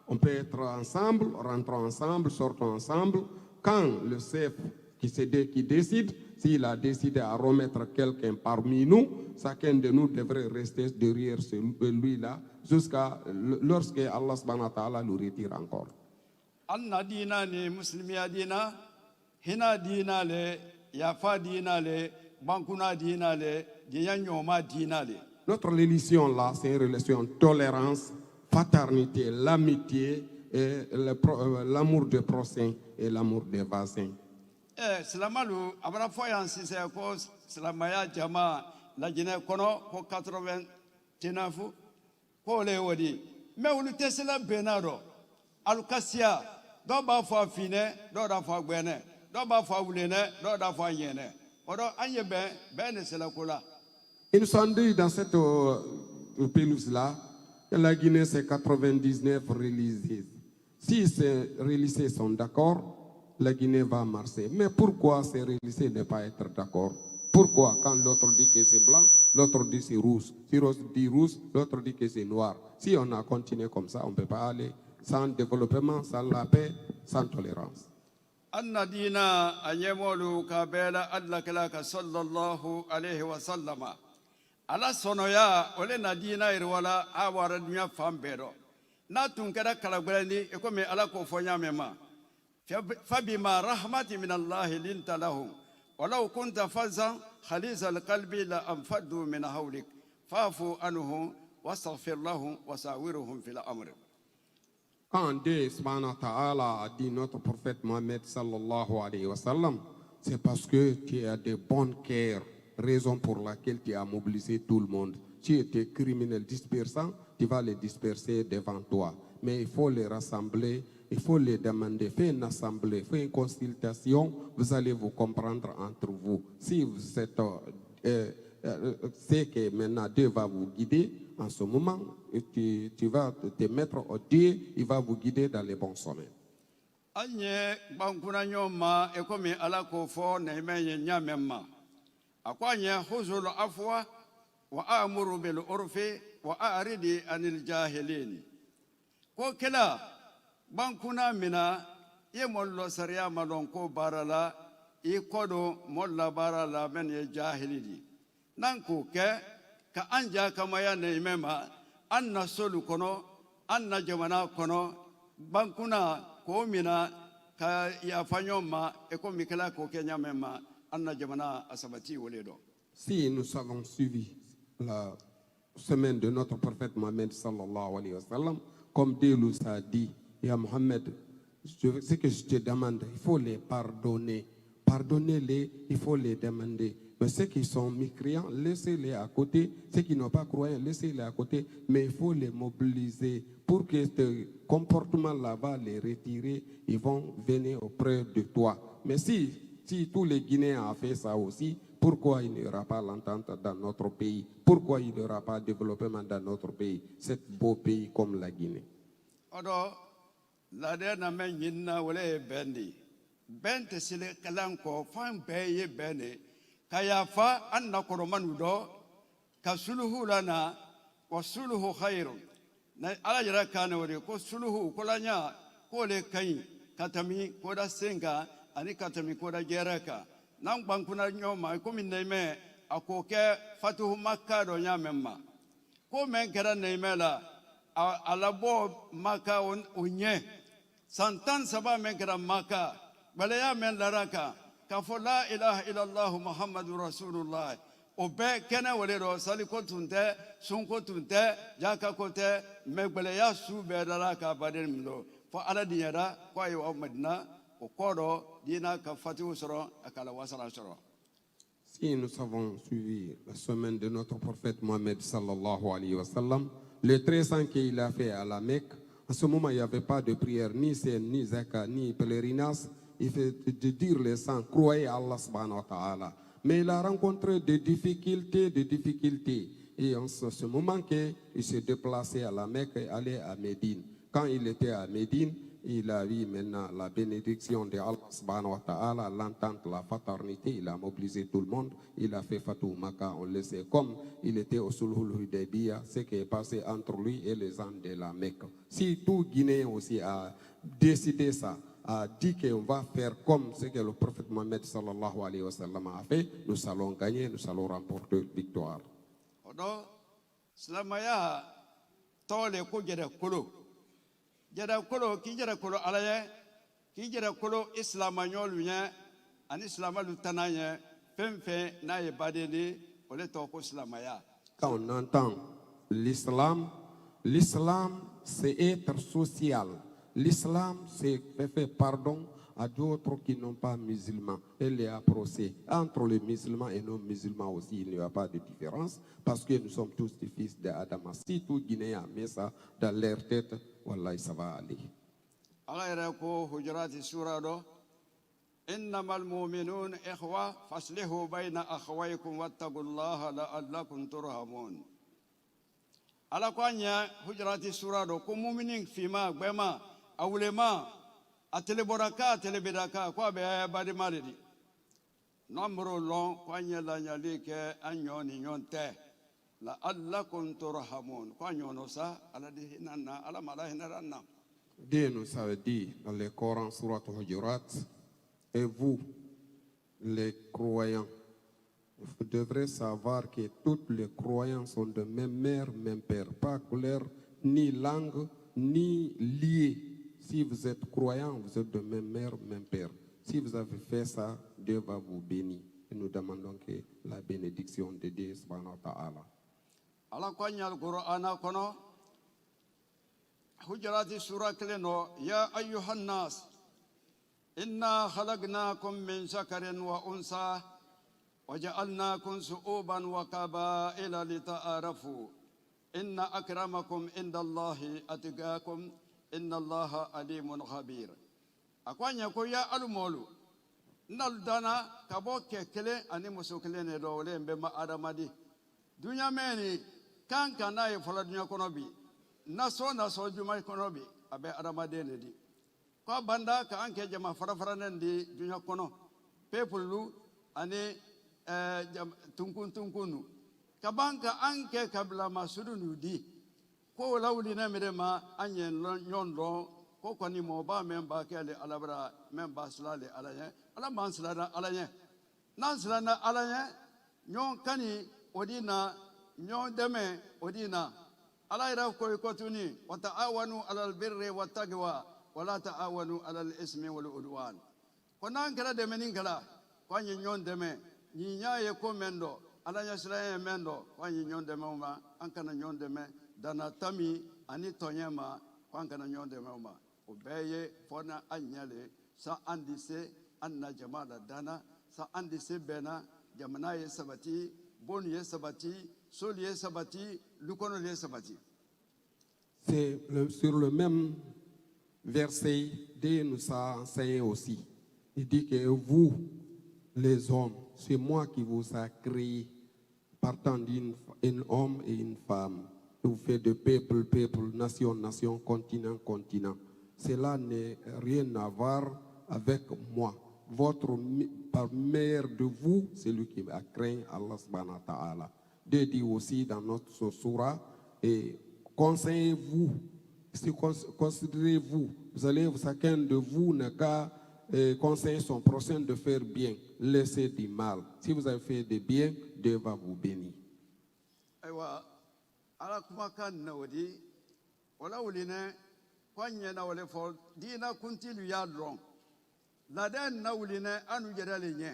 [SPEAKER 2] on peut être ensemble, rentrons ensemble, sortons ensemble. Quand le chef qui décide, s'il a décidé à remettre quelqu'un parmi nous, chacun de nous devrait rester derrière celui-là jusqu'à lorsque Allah subhanahu wa ta'ala le retire encore.
[SPEAKER 6] Anna dina ni muslimiya dina, hina dina le, yafa dina le, bankuna dina le, dianyoma dina le.
[SPEAKER 2] Notre religion là, c'est une religion de tolérance, fraternité, l'amitié et l'amour des prochains et l'amour des voisins.
[SPEAKER 6] Silamalu abara foyan sise ko silamaya jama la jine kono ko 89 ko le wodi me wulu tesla benado alukasia do ba fo fine do da fo gbene do ba fo wulene do da fo yene odo anye be ne sela kula.
[SPEAKER 2] Ils nous sont dit dans cette pelouse-là que la Guinée, c'est 99 religieux. Si ces religieux sont d'accord, la Guinée va marcher. Mais pourquoi ces religieux ne pas être d'accord? Pourquoi quand l'autre dit que c'est blanc, l'autre dit c'est rouge? Si l'autre dit rouge, l'autre dit que c'est noir. Si on a continué comme ça, on ne peut pas aller sans développement, sans la paix, sans tolérance.
[SPEAKER 6] Anna dina anyemolu kabela adlakalaka sallallahu alayhi wa sallama. Ala sonoya ole na dina irwala awara dunya fambero na tunkara kalagwani ekome ala ko fonya mema fabima rahmati min Allah linta lahum walau kunta fazan khaliz alqalbi la anfadu min hawlik fa'fu anhum wastaghfir lahum wasawiruhum fil amr.
[SPEAKER 2] Quand Dieu subhanahu wa ta'ala a dit notre prophète Mohammed sallallahu alayhi wa sallam, c'est parce que tu as de bonnes cœurs. Raison pour laquelle tu as mobilisé tout le monde. Tu étais criminel dispersant, tu vas les disperser devant toi. Mais il faut les rassembler, il faut les demander. Faites une assemblée, faites une consultation, vous allez vous comprendre entre vous. Si vous êtes, c'est que maintenant Dieu va vous guider en ce moment, et tu vas te mettre au Dieu, il va vous guider dans les bons chemins.
[SPEAKER 6] Anye bankuna nyoma ekomi ala ko fo na imenye nyamema. Akwanya huzul afwa wa amuru bil urfi wa aridi anil jahilin. Ko kila bankuna mina ye mollo sariya malon ko barala i kodo molla barala men ye jahilidi. Nan ko ke ka anja kama ya neimema anna solu kono anna jamana kono bankuna ko mina ka ya fanyoma e ko mikela ko kenya mema.
[SPEAKER 2] Si nous avons suivi la semaine de notre prophète Mohammed sallallahu alayhi wa sallam, comme Dieu nous a dit, ya Mohammed, ce que je te demande, il faut les pardonner. Pardonnez-les, il faut les demander. Mais ceux qui sont mécréants, laissez-les à côté. Ceux qui n'ont pas croyant, laissez-les à côté. Mais il faut les mobiliser pour que ce comportement-là va les retirer. Ils vont venir auprès de toi. Mais si tous les Guinéens ont fait ça aussi, pourquoi il n'y aura pas l'entente dans notre pays? Pourquoi il n'y aura pas de développement dans notre pays, cet beau pays comme la Guinée?
[SPEAKER 6] Alors, la dernière main, wale bendi. Bente sile kalanko, fan beye bene. Kayafa anna koromanudo, kasuluhu lana, wasuluhu khairun. Na ala jira kana wale, ko suluhu, kolanya, kole kain, katami, koda senga, ani katami koda jeraka nang bankuna nyoma ko min neme akoke fatuhu makka do nyamemma ko men kera nemela alabo makka unye santan saba men kera makka balaya men laraka ka fo la ilaha illallah muhammadur rasulullah o be kena wale do sali ko tunte sun ko tunte jaka ko te me balaya su be laraka baden mlo fo ala diyara ko ayo madina.
[SPEAKER 2] Si nous avons suivi la semaine de notre prophète Mohammed sallallahu alayhi wa sallam, le 13 ans qu'il a fait à la Mecque, À ce moment, il n'y avait pas de prière, ni scène, ni zakat, ni pèlerinage. Il fait de dire les saints, croyez à Allah subhanahu wa ta'ala. Mais il a rencontré des difficultés. Et en ce moment, il s'est déplacé à la Mecque et allé à Médine. Quand il était à Médine, il a vu maintenant la bénédiction de Allah subhanahu wa ta'ala, l'entente, la fraternité. Il a mobilisé tout le monde. Il a fait Fatou Makkah, on le sait. Comme il était au Sulhul Hudaybiyah, ce qui est passé entre lui et les gens de la Mecque. Si tout Guinéen aussi a décidé ça, a dit qu'on va faire comme ce que le prophète Mohammed sallallahu alayhi wa sallam a fait, nous allons gagner, nous allons remporter victoire.
[SPEAKER 6] Odo silamaya tole ko jere kolo ki jere kolo alaye ki jere kolo islamanyol nya an islamalu tananye femfe na ye badeli ole to ko silamaya.
[SPEAKER 2] Quand on entend l'islam, c'est être social. L'islam, c'est faire pardon à d'autres qui n'ont pas musulmans. Et les procès entre les musulmans et non musulmans aussi, il n'y a pas de différence parce que nous sommes tous des fils d'Adam. Si tout Guinéen met ça dans leur tête, Wallah, ça va aller.
[SPEAKER 6] Allah ko hujurati sura do innamal mu'minun ikhwa faslihu bayna akhawaykum wattaqullaha la'allakum turhamun. Ala kwanya hujurati sura do ko mu'minin fima gbema awulema atelboraka telebedaka kwa be badi malidi nomro lon kwanya la nyalike anyoni nyonte la allakum turhamun kwanya no sa ala di hinana ala mala hinana.
[SPEAKER 2] Dieu nous avait dit dans le Coran surat Hujurat, et vous les croyants, vous devrez savoir que tous les croyants sont de même mère, même père, pas couleur, ni langue, ni lié. Si vous êtes croyant, vous êtes de même mère, même père. Si vous avez fait ça, Dieu va vous bénir. Et nous demandons que la bénédiction de Dieu subhanahu wa ta'ala.
[SPEAKER 6] Allah kwanya al-Qur'ana kono hujurati sura kleno ya ayyuhan nas inna khalaqnakum min zakarin wa unsa وجعلناكم شعوبا وقبائل لتعارفوا إن أكرمكم عند الله أتقاكم إن الله عليم خبير. أكوانيا كويا ألمولو نالدانا كابوكي كلي أني مسوكلين دولين بما أدمادي دنيا ميني كان يفلا دنيا كونوبي ناسو جمع كونوبي أبي أدمادي ندي كوا باندا كان كجمع فرافرانن دي دنيا كونو بيبلو أني tunkunu kabanka anke kabla masudunu di ko lawli na mirema anye nyondo ko koni mo ba memba kele alabra memba slale alanye ala man slana alanye nan slana alanye nyon kani odina nyon deme odina ala ira ko tuni wa ta'awanu alal birri wat taqwa wa la ta'awanu alal ismi wal udwan ko nan kala de menin kala ko nyon deme Ninya ye komendo ala nyasra mendo kwani nyonde mama ankana nyonde me dana tami ani tonyema kwankana nyonde mama obeye fona anyale sa andise anna jamala dana sa andise bena jamana ye sabati bon ye sabati sol ye sabati lukono ye sabati.
[SPEAKER 2] C'est sur le même verset Dieu nous a enseigné aussi. Il dit que vous les hommes, c'est moi qui vous a créé, partant d'un homme et une femme. Vous faites de peuple, nation, continent. Cela n'a rien à voir avec moi. Votre meilleur de vous, c'est lui qui a créé Allah subhanahu wa ta'ala. Dieu dit aussi dans notre surah, et conseillez-vous, considérez-vous, chacun de vous n'a qu'à conseiller son prochain de faire bien, laissez du mal. Si vous avez fait du bien, Dieu va vous bénir.
[SPEAKER 6] Aywa ala kuma kan nawdi wala wuline kwanye na wale fol dina kuntilu ya dron la den na wuline anu jedale nye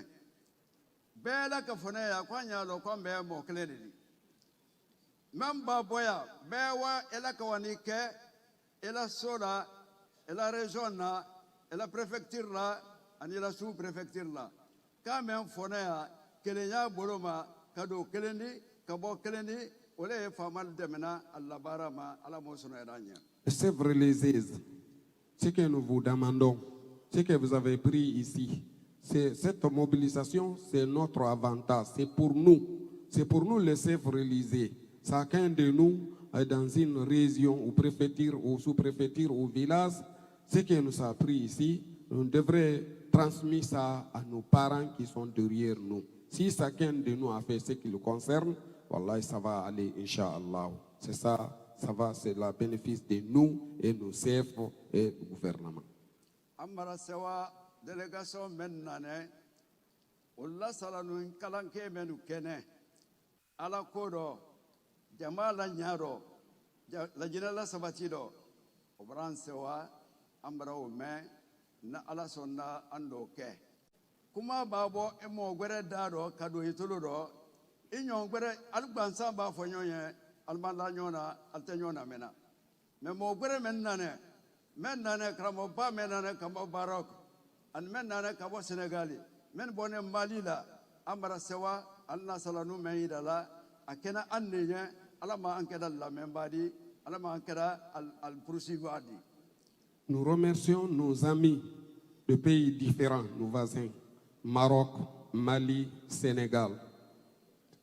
[SPEAKER 6] bela ka fone ya kwanya lo kwambe mo kledidi memba boya bewa ela ka wanike ela sola ela region et la préfecture là, et la sous-préfecture là. Quand même, Fonea, Kelenya Boloma, Kado Kelendi, Kabo Kelendi, Ole Famal Demena, Alabarama, Alamosona Rania.
[SPEAKER 2] s'évreliser. Ce que nous vous demandons, ce que vous avez pris ici, cette mobilisation, c'est notre avantage, c'est pour nous les s'évreliser. Chacun de nous est dans une région ou préfecture ou sous-préfecture ou village. Ce que nous avons pris ici, on devrait transmettre ça à nos parents qui sont derrière nous. Si chacun de nous a fait ce qui le concerne, Wallah, ça va aller, Inch'Allah. C'est ça, c'est le bénéfice de nous et nos chefs et du gouvernement.
[SPEAKER 6] Amara sewa délégation mennane ulla salanu kalanke menu kene ala kodo jama la nyaro la jina la sabatido obran sewa amara o me na ala sonna ando ke kuma babo emo gwere dado kado hitulu do inyon gwere algbansa ba fonyoye almala nyona altenyona mena me mo gwere mennane kramo ba menane kamo barok an mennane kamo senegali men bone mali la amara sewa alna salanu meidala akena anneye alama ankeda la membadi alama ankeda al poursuivadi.
[SPEAKER 2] Nous remercions nos amis de pays différents, nos voisins, Maroc, Mali, Sénégal.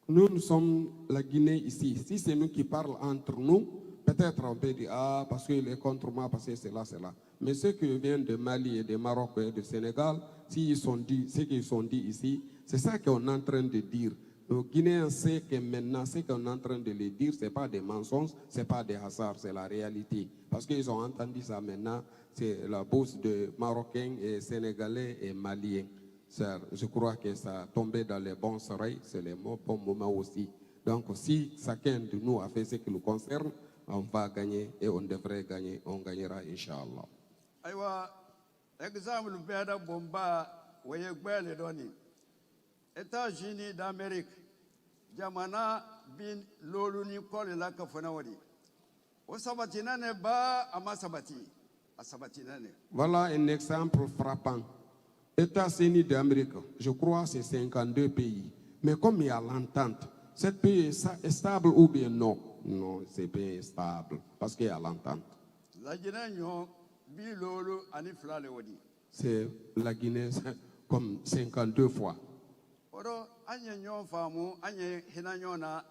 [SPEAKER 2] Nous sommes la Guinée ici. Si c'est nous qui parlons entre nous, peut-être on peut dire, ah, parce qu'il est contre moi, parce que c'est là, c'est là. Mais ceux qui viennent de Mali et de Maroc et de Sénégal, s'ils sont dit, ce qu'ils sont dit ici, c'est ça qu'on est en train de dire. Le Guinéen sait que maintenant, ce qu'on est en train de les dire, ce n'est pas des mensonges, ce n'est pas des hasards, c'est la réalité. Parce qu'ils ont entendu ça maintenant, c'est la bourse de Marocains et Sénégalais et Maliens. Je crois que ça a tombé dans les bons oreilles, c'est le bon moment aussi. Donc si chacun de nous a fait ce qui nous concerne, on va gagner et on devrait gagner, on gagnera, Inch'Allah.
[SPEAKER 6] Aywa, exemple beda bomba waye gbele doni. États-Unis d'Amérique, jamana bin loluni kole la kafona wadi. O sabatina ne ba ama sabati, a sabatina ne.
[SPEAKER 2] Voilà un exemple frappant. États-Unis d'Amérique, je crois que c'est 52 pays. Mais comme il y a l'entente, ce pays est stable ou bien non? Non, c'est pays stable parce qu'il y a l'entente.
[SPEAKER 6] La Guinée, bi lolo ani flale wadi.
[SPEAKER 2] C'est la Guinée comme 52 fois.
[SPEAKER 6] Oro anye nyon famu anye hina nyona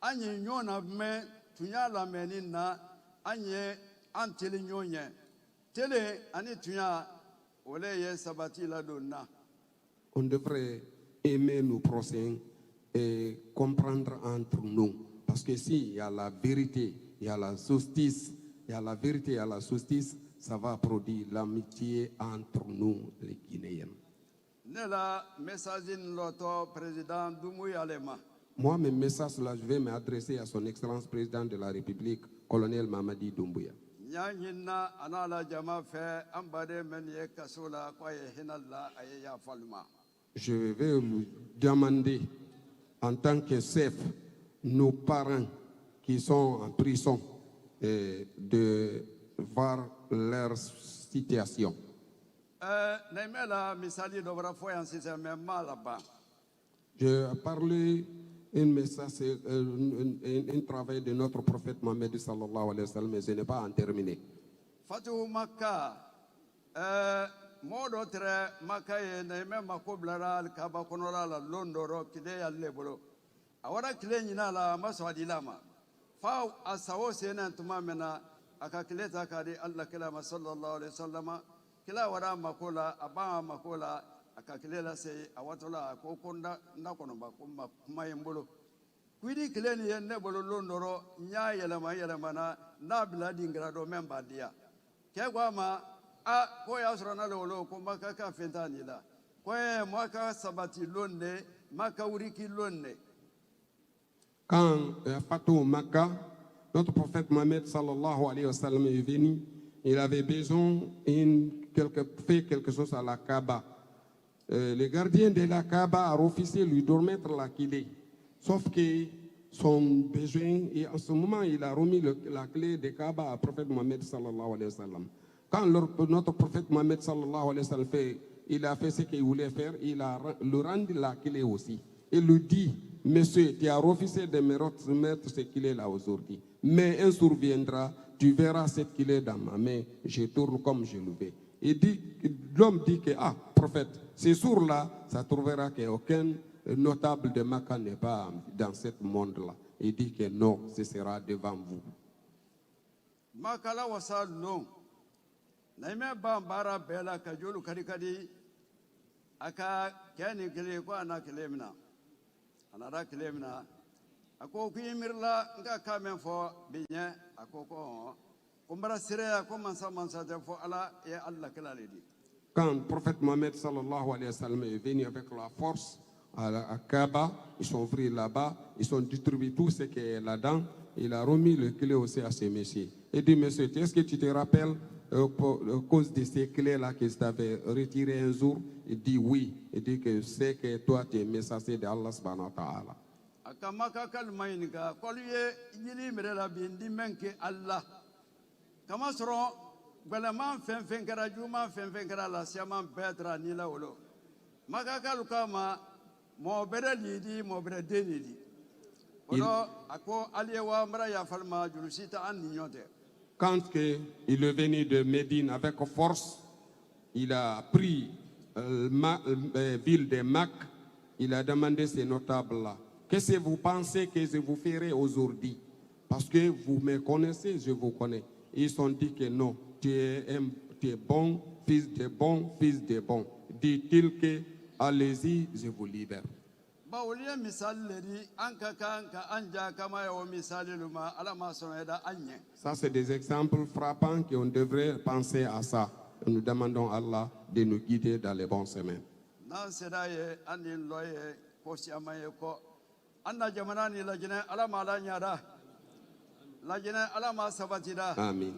[SPEAKER 6] anye nyona me tunya la menina anye anteli nyonye tele ani tunya ole ye sabati la donna.
[SPEAKER 2] On devrait aimer nos prochains et comprendre entre nous parce que s'il y a la vérité, il y a la justice, il y a la vérité, il y a la justice, ça va produire l'amitié entre nous les Guinéens. Moi, mes messages là, je vais m'adresser à son Excellence président de la République, colonel Mamadi Doumbouya. Je vais lui demander, en tant que chef, nos parents qui sont en prison, de voir leur situation. Je parlé un message, un travail de notre prophète Mohammed sallallahu alayhi wa sallam, mais je n'ai pas en terminé.
[SPEAKER 6] Fatou Makka, modo tre Makka ye na me makoblara al kaba konola la londoro kide ya lebolo. Awara kile nyina la maswadi lama. Fa asawo sena tuma mena akakileta kadi Allah kalama sallallahu alayhi wa sallam. Kila wara makola abama makola akakilela se awatola ko konda ndakono bakuma kumayembolo kwidi kileni yenne bolo londoro nya yelama na bila dingra do memba dia ke kwa ma a ko ya srona lolo ko makaka fentani la ko e maka sabati lonne maka uriki lonne.
[SPEAKER 2] Quand Fatou Makka, notre prophète Mohammed sallallahu alayhi wa sallam est venu, il avait besoin fait quelque chose à la Kaaba. Le gardien de la Kaaba a refusé de lui remettre la clé. Sauf que son besoin, et en ce moment, il a remis la clé de Kaaba au prophète Mohammed sallallahu alayhi wa sallam. Quand notre prophète Mohammed sallallahu alayhi wa sallam il a fait ce qu'il voulait faire, il a le rendu la clé aussi. Il lui dit, monsieur, tu as refusé de me remettre ce clé là aujourd'hui. Mais un jour viendra, tu verras ce qu'il est dans ma main, je tourne comme je le veux. Et l'homme dit que, ah, prophète, ce jour-là, ça trouvera qu'aucun notable de Makkah n'est pas dans ce monde-là. Il dit que non, ce sera devant vous.
[SPEAKER 6] Makala wasa long. Naime bambara bela kajulu kadikadi. Aka kani kile kwa ana kilemna. Anara kilemna. Ako kuyimirla nga kamen fo binye akoko. Kumbara sire ko mansa defo ala e Allah kilaledi.
[SPEAKER 2] Quand le prophète Mohammed sallallahu alayhi wa sallam est venu avec la force à Kaaba, ils sont venus là-bas, ils ont distribué tout ce qui est là-dedans, il a remis le clé aussi à ces messieurs. Il dit, monsieur, est-ce que tu te rappelles à cause de ces clés-là que je t'avais retiré un jour? Il dit oui. Il dit que c'est que toi tu es messager d'Allah subhanahu wa ta'ala.
[SPEAKER 6] Akamaka kalmainika kolye yili mirela bindi menke Allah. Kama soro gwalaman fen kara juma fen kara la siaman betra ni la wolo. Maka kalukama mo bere lidi mo bere denidi. Odo ako aliyewa mara ya falma julusita an nyote.
[SPEAKER 2] Quand il est venu de Médine avec force, il a pris la ville de Mac, il a demandé ces notables-là, qu'est-ce que vous pensez que je vous ferai aujourd'hui? Parce que vous me connaissez, je vous connais. Ils ont dit que non, tu es bon, fils de bon, fils de bon. Dit-il que, allez-y, je vous libère.
[SPEAKER 6] Bawuliya misali leri anka kanka anja kama ya misali luma ala masoneda anye.
[SPEAKER 2] Ça, c'est des exemples frappants qu'on devrait penser à ça. Nous demandons à Allah de nous guider dans les bons chemins.
[SPEAKER 6] Nan sedaye anin loye kosi amaye ko anna jamana ni lajina ala mala nyada. Lajina ala ma sabatida.
[SPEAKER 2] Amin.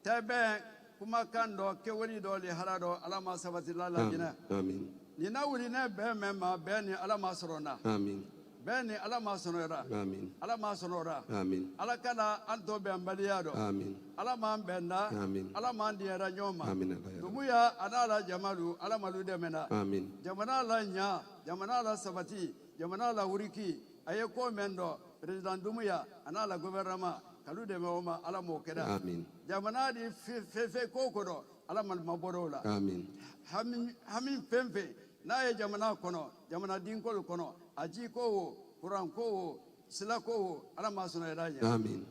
[SPEAKER 6] Tebe kuma kando kewali do li harado ala ma sabatida lajina.
[SPEAKER 2] Amin.
[SPEAKER 6] Ni na wuli ne be mema be ni ala ma sorona.
[SPEAKER 2] Amin.
[SPEAKER 6] Be ni ala ma sonora.
[SPEAKER 2] Amin.
[SPEAKER 6] Ala ma sonora.
[SPEAKER 2] Amin.
[SPEAKER 6] Ala kana anto be mbaliado.
[SPEAKER 2] Amin.
[SPEAKER 6] Ala ma benda.
[SPEAKER 2] Amin.
[SPEAKER 6] Ala ma ndiera nyoma.
[SPEAKER 2] Amin.
[SPEAKER 6] Dumuya anala jamalu ala malu de mena.
[SPEAKER 2] Amin.
[SPEAKER 6] Jamana la nya, jamana la sabati, jamana la wuriki. Aye ko mendo president Dumuya anala gouvernement kalu de meoma ala mo keda.
[SPEAKER 2] Amin.
[SPEAKER 6] Jamana di fefe kokodo ala mal maborola.
[SPEAKER 2] Amin.
[SPEAKER 6] Hamin femfe na ye jamana kono, jamana dinkol kono, aji ko wo, kuran ko wo, sila ko wo, ala masuna yadanya.
[SPEAKER 2] Amin.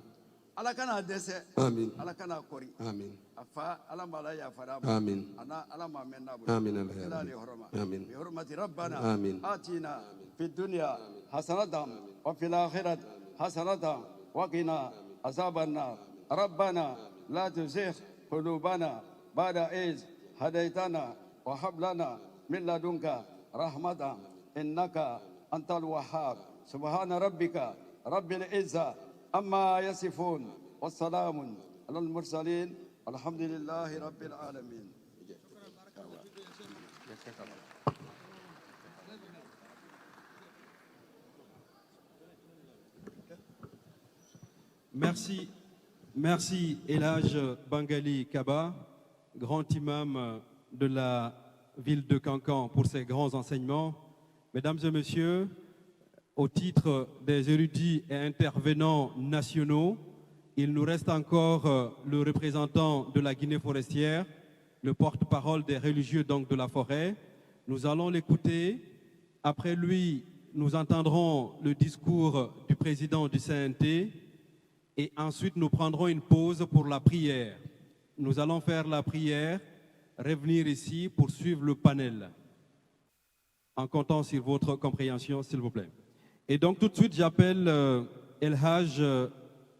[SPEAKER 6] Ala kana dese.
[SPEAKER 2] Amin.
[SPEAKER 6] Ala kana kori.
[SPEAKER 2] Amin.
[SPEAKER 6] Afa ala mala ya fara.
[SPEAKER 2] Amin.
[SPEAKER 6] Ana ala ma menna bu.
[SPEAKER 2] Amin.
[SPEAKER 6] Amin. Bi hurmati rabbana.
[SPEAKER 2] Amin.
[SPEAKER 6] Atina fid dunya hasanatan wa fil akhirati hasanatan wa qina azaban nar. Rabbana la tuzigh qulubana ba'da iz hadaytana wa hab lana من لدنك رحمة إنك أنت الوهاب سبحان ربك رب العزة أما يصفون والسلام على المرسلين الحمد لله رب العالمين.
[SPEAKER 3] Merci Elhaj Bangali Kaba, grand imam de la ville de Kankan, pour ses grands enseignements. Mesdames et messieurs, au titre des érudits et intervenants nationaux, il nous reste encore le représentant de la Guinée forestière, le porte-parole des religieux donc de la forêt. Nous allons l'écouter. Après lui, nous entendrons le discours du président du CNT et ensuite nous prendrons une pause pour la prière. Nous allons faire la prière, revenir ici pour suivre le panel, en comptant sur votre compréhension, s'il vous plaît. Et donc, tout de suite, j'appelle Elhaj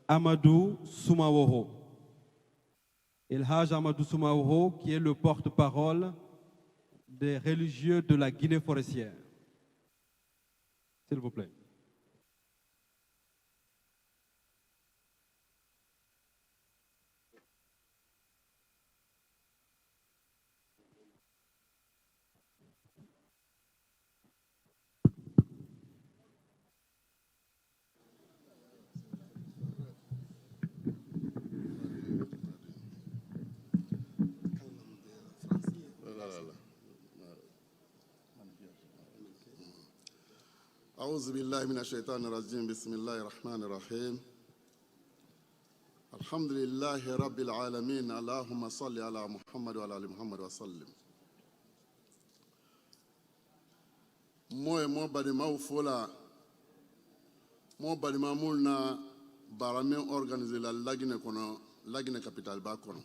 [SPEAKER 3] Amadou Soumaoro. Elhaj Amadou Soumaoro, qui est le porte-parole des religieux de la Guinée forestière. S'il vous plaît.
[SPEAKER 7] أعوذ بالله من الشيطان الرجيم بسم الله الرحمن الرحيم الحمد لله رب العالمين اللهم صل على محمد وعلى ال محمد وسلم mo badima fola mo badima mulna barame organiser la lagine capitale ba kono.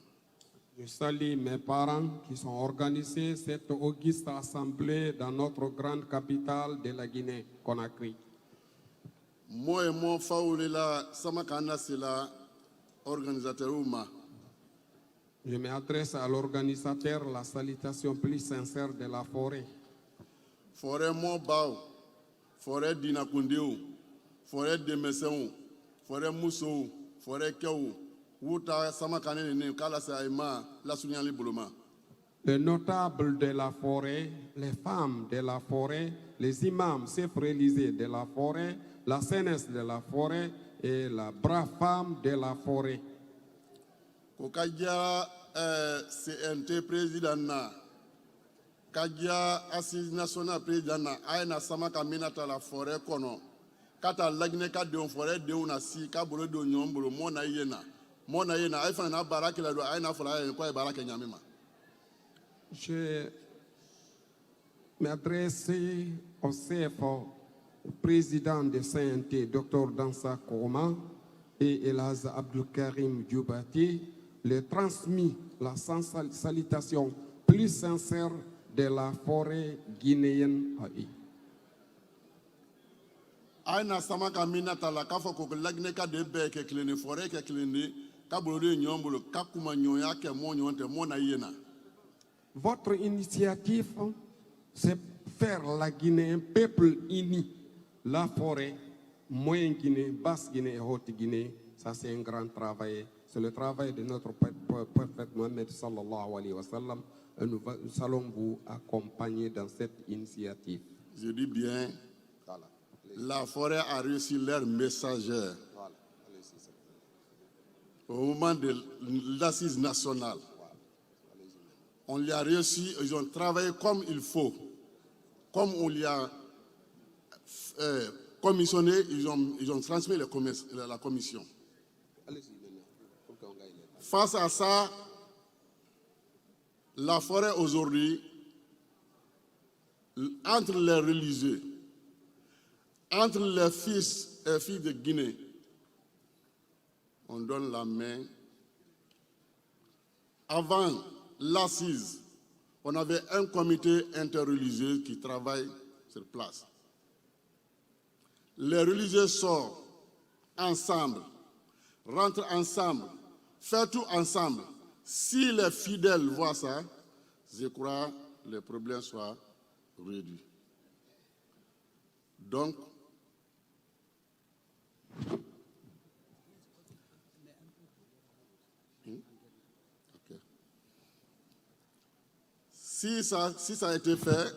[SPEAKER 2] Je salue mes parents qui sont organisés cette auguste assemblée dans notre grande capitale de la Guinée, Conakry.
[SPEAKER 7] Mo fawlela sama kana sila organisateur uma.
[SPEAKER 2] Je m'adresse à l'organisateur la salutation plus sincère de la forêt.
[SPEAKER 7] Forêt mo baw, forêt dinakundeu, forêt demeseu, forêt muso, forêt kew, wuta sama kanene ne kala sa ima la sunyali buluma.
[SPEAKER 2] Les notables de la forêt, les femmes de la forêt, les imams, chefs religieux de la forêt, la CNS de la forêt et la brave femme de la forêt.
[SPEAKER 7] Kokaja CNT président na Kadia assise nationale président na aina sama kaminata la forêt kono kata lagne ka de forêt de una si ka bolo do nyombolo mona yena ay fana na baraka la do aina fala ko e baraka nyamima.
[SPEAKER 2] Je m'adresse au chef, au président de CNT, Dr Dansa Kourma et Elaz Abdul Karim Djoubati, les transmis la salutation plus sincère de la forêt guinéenne à eux.
[SPEAKER 7] Aina sama kamina tala kafo ko lagne ka de be ke klini forêt ke klini ka bolo de nyombolo ka kuma nyoya ke mo nyonte mo na yena.
[SPEAKER 2] Votre initiative, c'est faire la Guinée un peuple uni. La forêt, moyenne Guinée, basse Guinée et haute Guinée, ça c'est un grand travail. C'est le travail de notre prophète Mohammed sallallahu alayhi wa sallam. Et nous allons vous accompagner dans cette initiative.
[SPEAKER 7] Je dis bien, la forêt a reçu leur messagère au moment de l'assise nationale. On les a reçus, ils ont travaillé comme il faut. Comme on les a commissionné, ils ont transmis la commission. Face à ça, la forêt aujourd'hui, entre les religieux, entre les fils et filles de Guinée, on donne la main. Avant l'assise, on avait un comité interreligieux qui travaille sur place. Les religieux sortent ensemble, rentrent ensemble, font tout ensemble. Si les fidèles voient ça, je crois que les problèmes soient réduits. Donc, si ça a été fait,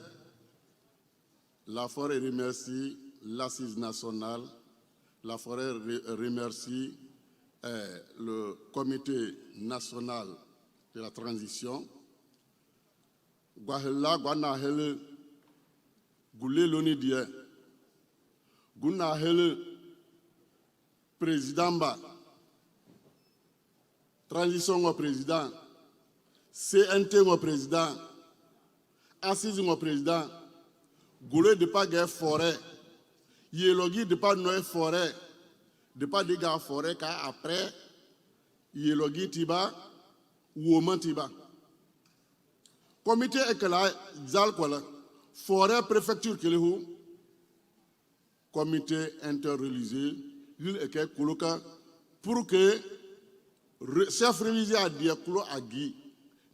[SPEAKER 7] la forêt remercie l'assise nationale, la forêt remercie le comité national de la transition. Gwahela gwana hele gule loni die guna hele président ba transition au président CNT au président assise au président goulé de pas guerre forêt yélogi de pas noé forêt de pas dégâts forêt car après yélogi tiba woman tiba comité ekala zal kola forêt préfecture kelehu comité interreligieux il eke koloka pour que chef religieux a dia klo agi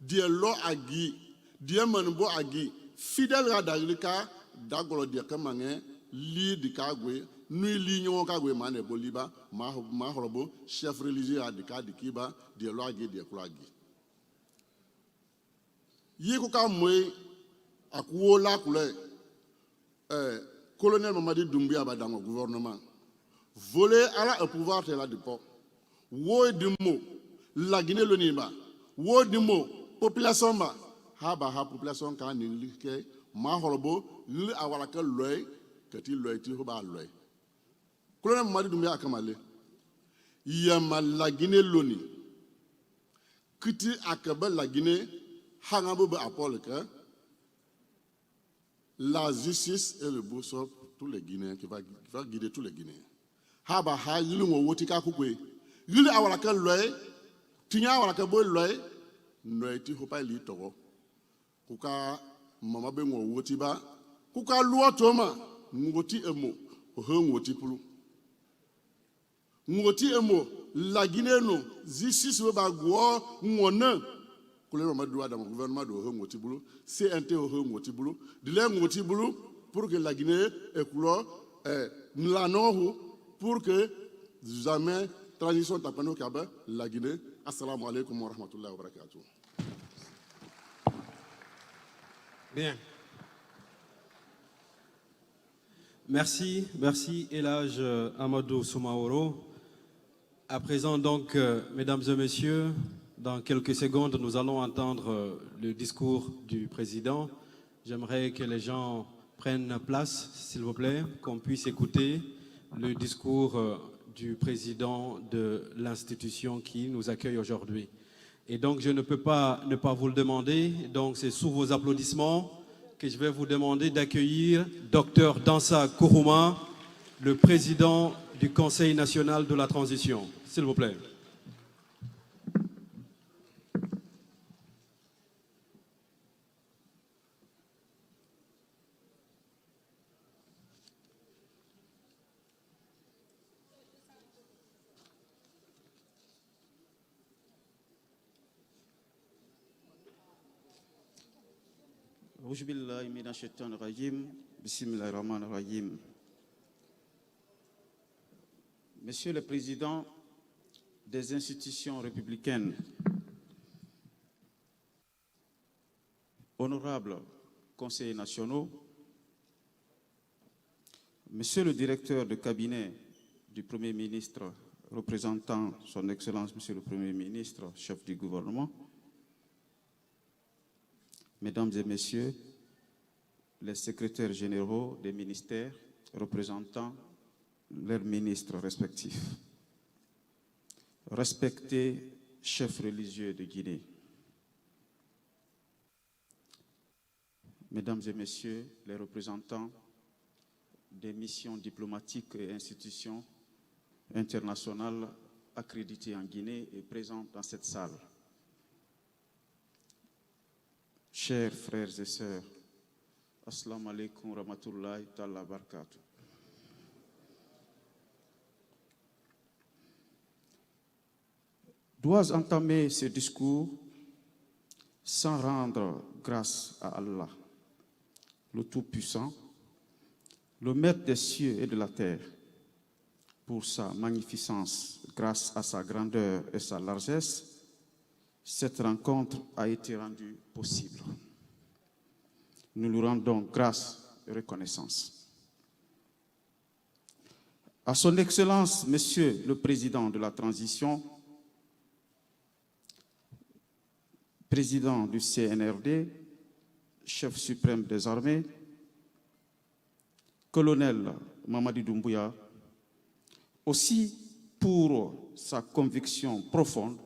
[SPEAKER 7] dia lo agi dia manbo agi fidèle ga dalika dagolo dia kamange li di kagwe nui li nyo kagwe mane boliba ma horobo chef religieux a dika dikiba dia lo agi dia klo agi yiko ka moy akuola kule colonel Mamadi Doumbouya ba dans le gouvernement voler à la pouvoir de la dépôt wo dimo la Guinée le Nima wo dimo population ba ha population kan ni ke ma horobo li awala ka loy kati loy ti ho ba loy colonel Mamadi Doumbouya kamale yama la Guinée loni kiti akaba la Guinée hangabe apolka la justice est le boussole pour tous les Guinéens qui va guider tous les Guinéens. Haba ha yili ngo woti ka kukwe yili awalaka loy tinya awalaka boy loy noy ti hopa li togo kuka mama be ngo woti ba kuka luo toma ngoti emo o he ngoti pulu ngoti emo la Guinée no justice we ba go ngona kule mama doa dans le gouvernement de he ngoti bulu CNT o he ngoti bulu dile ngoti bulu pour que la Guinée écoule mlanohu pour que jamais transition tapano kaba la Guinée. Assalamu alaikum wa rahmatullahi wa barakatuh.
[SPEAKER 2] Bien.
[SPEAKER 3] Merci Elhadj Amadou Soumaoro. À présent donc, mesdames et messieurs, dans quelques secondes, nous allons entendre le discours du président. J'aimerais que les gens prennent place, s'il vous plaît, qu'on puisse écouter le discours du président de l'institution qui nous accueille aujourd'hui. Et donc, je ne peux pas ne pas vous le demander. Donc, c'est sous vos applaudissements que je vais vous demander d'accueillir Dr Dansa Kourouma, le président du Conseil national de la transition. S'il vous plaît.
[SPEAKER 8] Monsieur le Président des institutions républicaines, honorables conseillers nationaux, Monsieur le directeur de cabinet du Premier ministre, représentant son Excellence Monsieur le Premier ministre, chef du gouvernement, Mesdames et Messieurs, les secrétaires généraux des ministères représentant leurs ministres respectifs, respectés chefs religieux de Guinée, Mesdames et Messieurs, les représentants des missions diplomatiques et institutions internationales accréditées en Guinée et présentes dans cette salle, chers frères et sœurs, Assalamu alaikum rahmatullahi ta'ala barakatuh. Dois entamer ce discours sans rendre grâce à Allah, le Tout-Puissant, le Maître des cieux et de la terre, pour sa magnificence, grâce à sa grandeur et sa largesse, cette rencontre a été rendue possible. Nous lui rendons grâce et reconnaissance. À son Excellence, Monsieur le Président de la Transition, Président du CNRD, Chef suprême des armées, Colonel Mamadi Doumbouya, aussi pour sa conviction profonde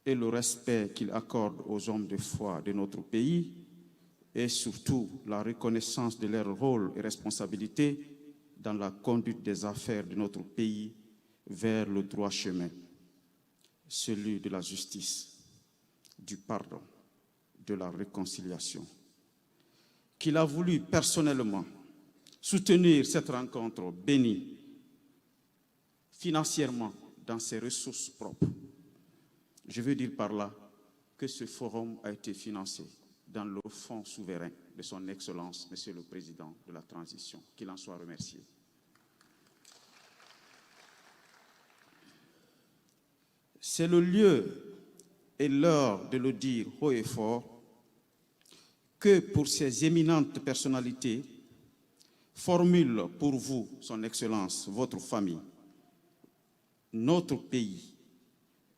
[SPEAKER 8] et le respect qu'il accorde aux hommes de foi de notre pays, et surtout la reconnaissance de leur rôle et responsabilité dans la conduite des affaires de notre pays vers le droit chemin, celui de la justice, du pardon, de la réconciliation, qu'il a voulu personnellement soutenir cette rencontre bénie financièrement dans ses ressources propres. Je veux dire par là que ce forum a été financé dans le fonds souverain de son Excellence, Monsieur le Président de la Transition, qu'il en soit remercié. C'est le lieu et l'heure de le dire haut et fort que pour ces éminentes personnalités formule pour vous, Son Excellence, votre famille, notre pays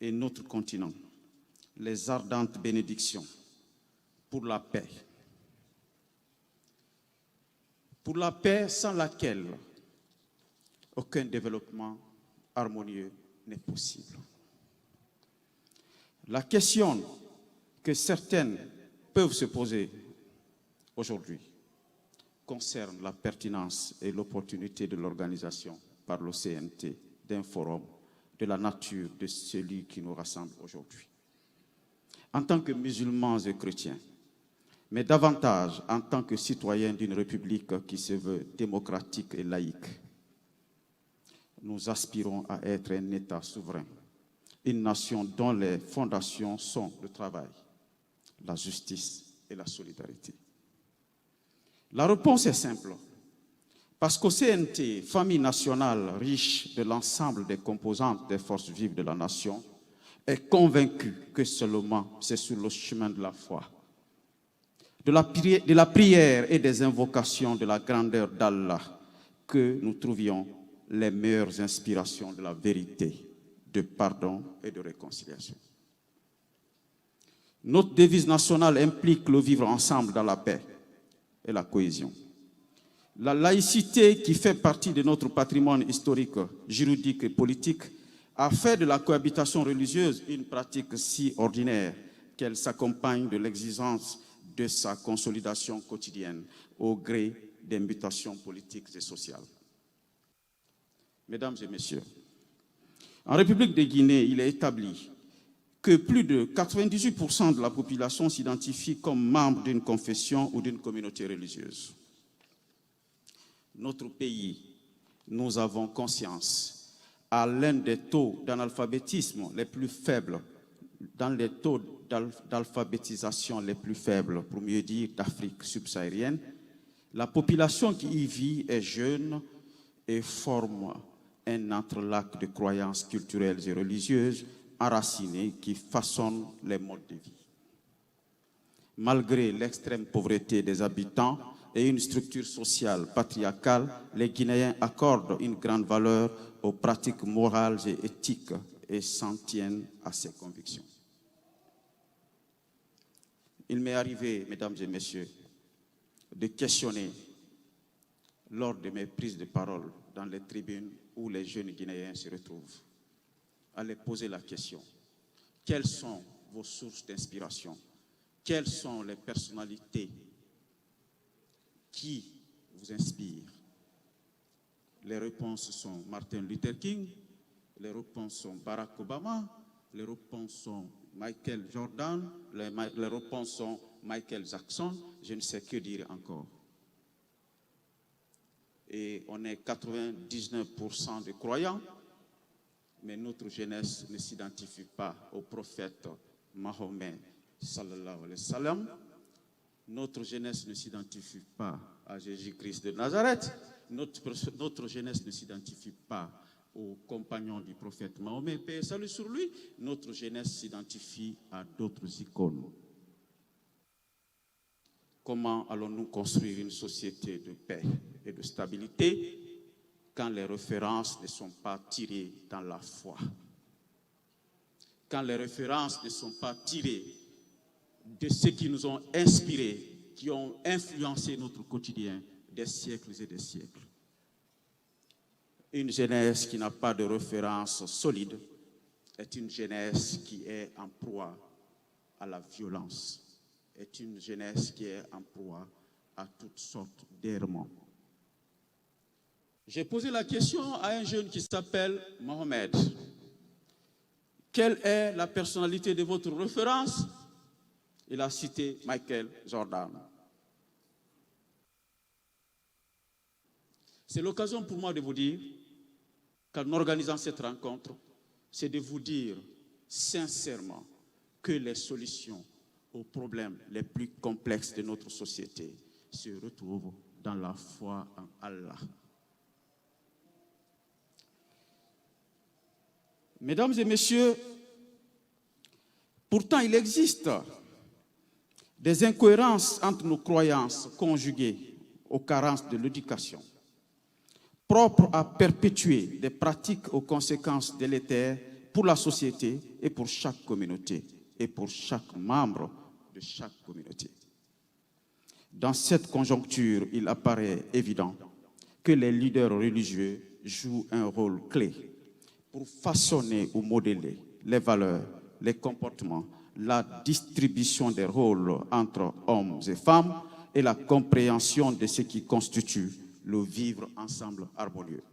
[SPEAKER 8] et notre continent, les ardentes bénédictions pour la paix. Pour la paix sans laquelle aucun développement harmonieux n'est possible. La question que certaines peuvent se poser aujourd'hui concerne la pertinence et l'opportunité de l'organisation par l'OCNT d'un forum de la nature de celui qui nous rassemble aujourd'hui. En tant que musulmans et chrétiens, mais davantage en tant que citoyens d'une république qui se veut démocratique et laïque, nous aspirons à être un État souverain, une nation dont les fondations sont le travail, la justice et la solidarité. La réponse est simple. Parce qu'au CNT, famille nationale riche de l'ensemble des composantes des forces vives de la nation, est convaincue que seulement c'est sur le chemin de la foi, de la prière et des invocations de la grandeur d'Allah que nous trouvions les meilleures inspirations de la vérité, de pardon et de réconciliation. Notre devise nationale implique le vivre ensemble dans la paix et la cohésion. La laïcité, qui fait partie de notre patrimoine historique, juridique et politique, a fait de la cohabitation religieuse une pratique si ordinaire qu'elle s'accompagne de l'exigence de sa consolidation quotidienne au gré des mutations politiques et sociales. Mesdames et messieurs, en République de Guinée, il est établi que plus de 98% de la population s'identifie comme membre d'une confession ou d'une communauté religieuse. Notre pays, nous avons conscience, a l'un des taux d'analphabétisme les plus faibles, dans les taux d'alphabétisation les plus faibles, pour mieux dire d'Afrique subsaharienne. La population qui y vit est jeune et forme un entrelac de croyances culturelles et religieuses enracinées qui façonnent les modes de vie. Malgré l'extrême pauvreté des habitants et une structure sociale patriarcale, les Guinéens accordent une grande valeur aux pratiques morales et éthiques et s'en tiennent à ses convictions. Il m'est arrivé, mesdames et messieurs, de questionner lors de mes prises de parole dans les tribunes où les jeunes Guinéens se retrouvent, à les poser la question: quelles sont vos sources d'inspiration? Quelles sont les personnalités qui vous inspirent? Les réponses sont Martin Luther King, les réponses sont Barack Obama, les réponses sont Michael Jordan, les réponses sont Michael Jackson, je ne sais que dire encore. Et on est 99% de croyants, mais notre jeunesse ne s'identifie pas au prophète Mahomet sallallahu alayhi wa sallam. Notre jeunesse ne s'identifie pas à Jésus-Christ de Nazareth. Notre jeunesse ne s'identifie pas aux compagnons du prophète Mahomet, paix et salut sur lui. Notre jeunesse s'identifie à d'autres icônes. Comment allons-nous construire une société de paix et de stabilité quand les références ne sont pas tirées dans la foi? Quand les références ne sont pas tirées de ceux qui nous ont inspirés, qui ont influencé notre quotidien des siècles et des siècles. Une jeunesse qui n'a pas de référence solide est une jeunesse qui est en proie à la violence, est une jeunesse qui est en proie à toutes sortes d'errements. J'ai posé la question à un jeune qui s'appelle Mohamed. Quelle est la personnalité de votre référence? Il a cité Michael Jordan. C'est l'occasion pour moi de vous dire qu'en organisant cette rencontre, c'est de vous dire sincèrement que les solutions aux problèmes les plus complexes de notre société se retrouvent dans la foi en Allah. Mesdames et messieurs, pourtant il existe des incohérences entre nos croyances conjuguées aux carences de l'éducation, propres à perpétuer des pratiques aux conséquences délétères pour la société et pour chaque communauté et pour chaque membre de chaque communauté. Dans cette conjoncture, il apparaît évident que les leaders religieux jouent un rôle clé pour façonner ou modeler les valeurs, les comportements, la distribution des rôles entre hommes et femmes et la compréhension de ce qui constitue le vivre ensemble harmonieux.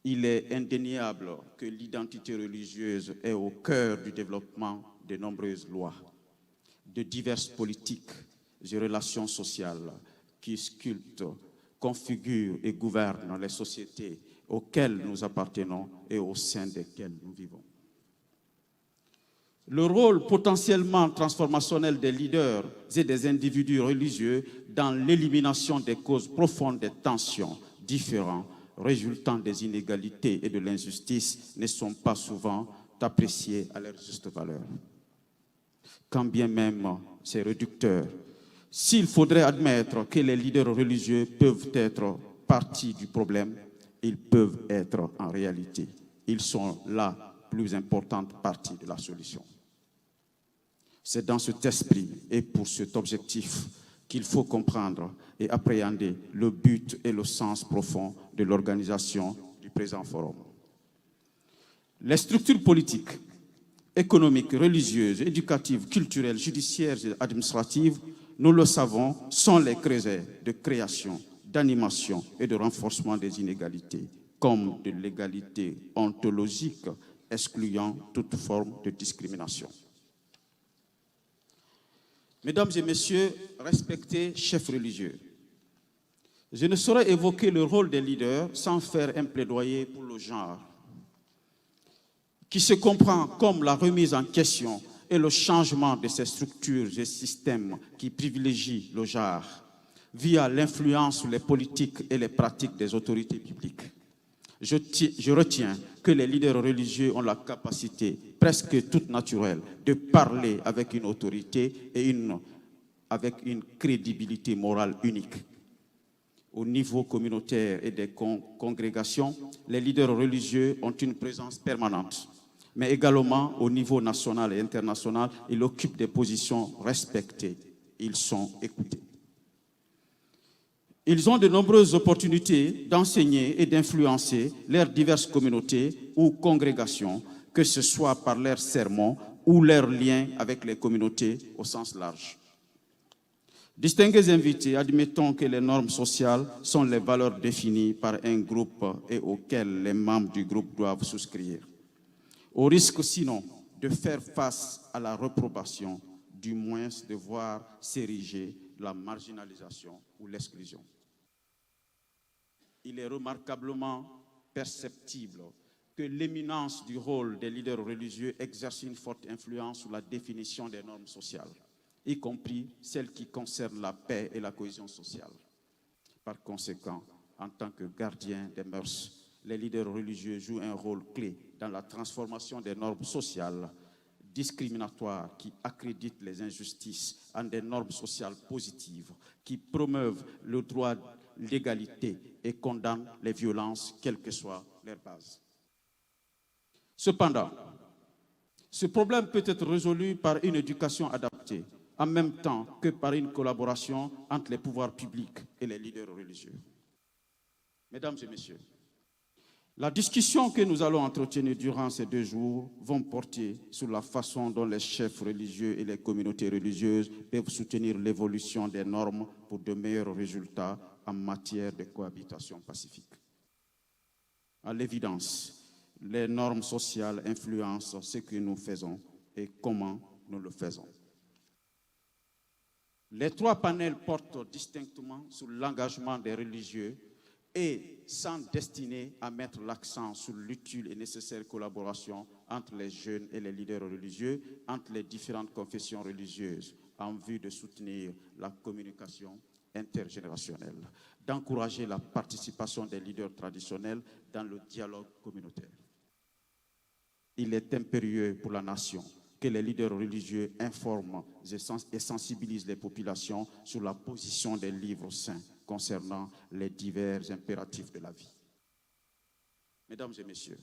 [SPEAKER 8] Il est indéniable que l'identité religieuse est au cœur du développement de nombreuses lois, de diverses politiques et relations sociales qui sculptent, configurent et gouvernent les sociétés auxquelles nous appartenons et au sein desquelles nous vivons. Le rôle potentiellement transformationnel des leaders et des individus religieux dans l'élimination des causes profondes des tensions différentes résultant des inégalités et de l'injustice ne sont pas souvent appréciés à leur juste valeur. Quand bien même c'est réducteur, s'il faudrait admettre que les leaders religieux peuvent être partie du problème, ils peuvent être en réalité. Ils sont la plus importante partie de la solution. C'est dans cet esprit et pour cet objectif qu'il faut comprendre et appréhender le but et le sens profond de l'organisation du présent forum. Les structures politiques, économiques, religieuses, éducatives, culturelles, judiciaires et administratives, nous le savons, sont les creusets de création, d'animation et de renforcement des inégalités, comme de l'égalité ontologique excluant toute forme de discrimination. Mesdames et messieurs, respectés chefs religieux, je ne saurais évoquer le rôle des leaders sans faire un plaidoyer pour le genre, qui se comprend comme la remise en question et le changement de ces structures et systèmes qui privilégient le genre via l'influence sur les politiques et les pratiques des autorités publiques. Je retiens que les leaders religieux ont la capacité, presque toute naturelle, de parler avec une autorité et avec une crédibilité morale unique. Au niveau communautaire et des congrégations, les leaders religieux ont une présence permanente, mais également au niveau national et international, ils occupent des positions respectées. Ils sont écoutés. Ils ont de nombreuses opportunités d'enseigner et d'influencer leurs diverses communautés ou congrégations, que ce soit par leurs sermons ou leurs liens avec les communautés au sens large. Distingués invités, admettons que les normes sociales sont les valeurs définies par un groupe et auxquelles les membres du groupe doivent souscrire, au risque sinon de faire face à la réprobation, du moins de voir s'ériger la marginalisation ou l'exclusion. Il est remarquablement perceptible que l'éminence du rôle des leaders religieux exerce une forte influence sur la définition des normes sociales, y compris celles qui concernent la paix et la cohésion sociale. Par conséquent, en tant que gardiens des mœurs, les leaders religieux jouent un rôle clé dans la transformation des normes sociales discriminatoires qui accréditent les injustices en des normes sociales positives, qui promeuvent le droit, l'égalité et condamnent les violences, quelle que soit leur base. Cependant, ce problème peut être résolu par une éducation adaptée, en même temps que par une collaboration entre les pouvoirs publics et les leaders religieux. Mesdames et messieurs, la discussion que nous allons entretenir durant ces 2 jours vont porter sur la façon dont les chefs religieux et les communautés religieuses peuvent soutenir l'évolution des normes pour de meilleurs résultats en matière de cohabitation pacifique. À l'évidence, les normes sociales influencent ce que nous faisons et comment nous le faisons. Les 3 panels portent distinctement sur l'engagement des religieux et sont destinés à mettre l'accent sur l'utile et nécessaire collaboration entre les jeunes et les leaders religieux, entre les différentes confessions religieuses, en vue de soutenir la communication intergénérationnelle, d'encourager la participation des leaders traditionnels dans le dialogue communautaire. Il est impérieux pour la nation que les leaders religieux informent et sensibilisent les populations sur la position des livres saints concernant les divers impératifs de la vie. Mesdames et messieurs,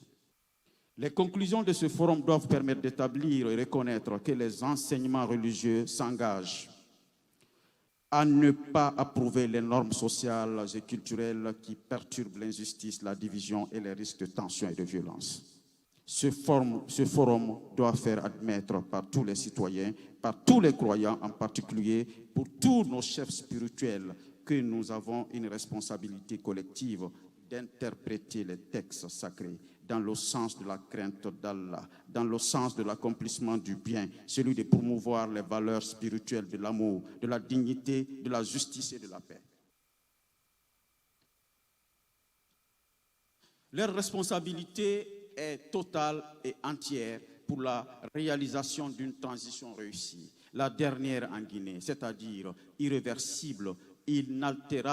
[SPEAKER 8] les conclusions de ce forum doivent permettre d'établir et reconnaître que les enseignements religieux s'engagent à ne pas approuver les normes sociales et culturelles qui perturbent l'injustice, la division et les risques de tension et de violence. Ce forum doit faire admettre par tous les citoyens, par tous les croyants en particulier, pour tous nos chefs spirituels, que nous avons une responsabilité collective d'interpréter les textes sacrés dans le sens de la crainte d'Allah, dans le sens de l'accomplissement du bien, celui de promouvoir les valeurs spirituelles de l'amour, de la dignité, de la justice et de la paix. Leur responsabilité est totale et entière pour la réalisation d'une transition réussie, la dernière en Guinée, c'est-à-dire irréversible, inaltérable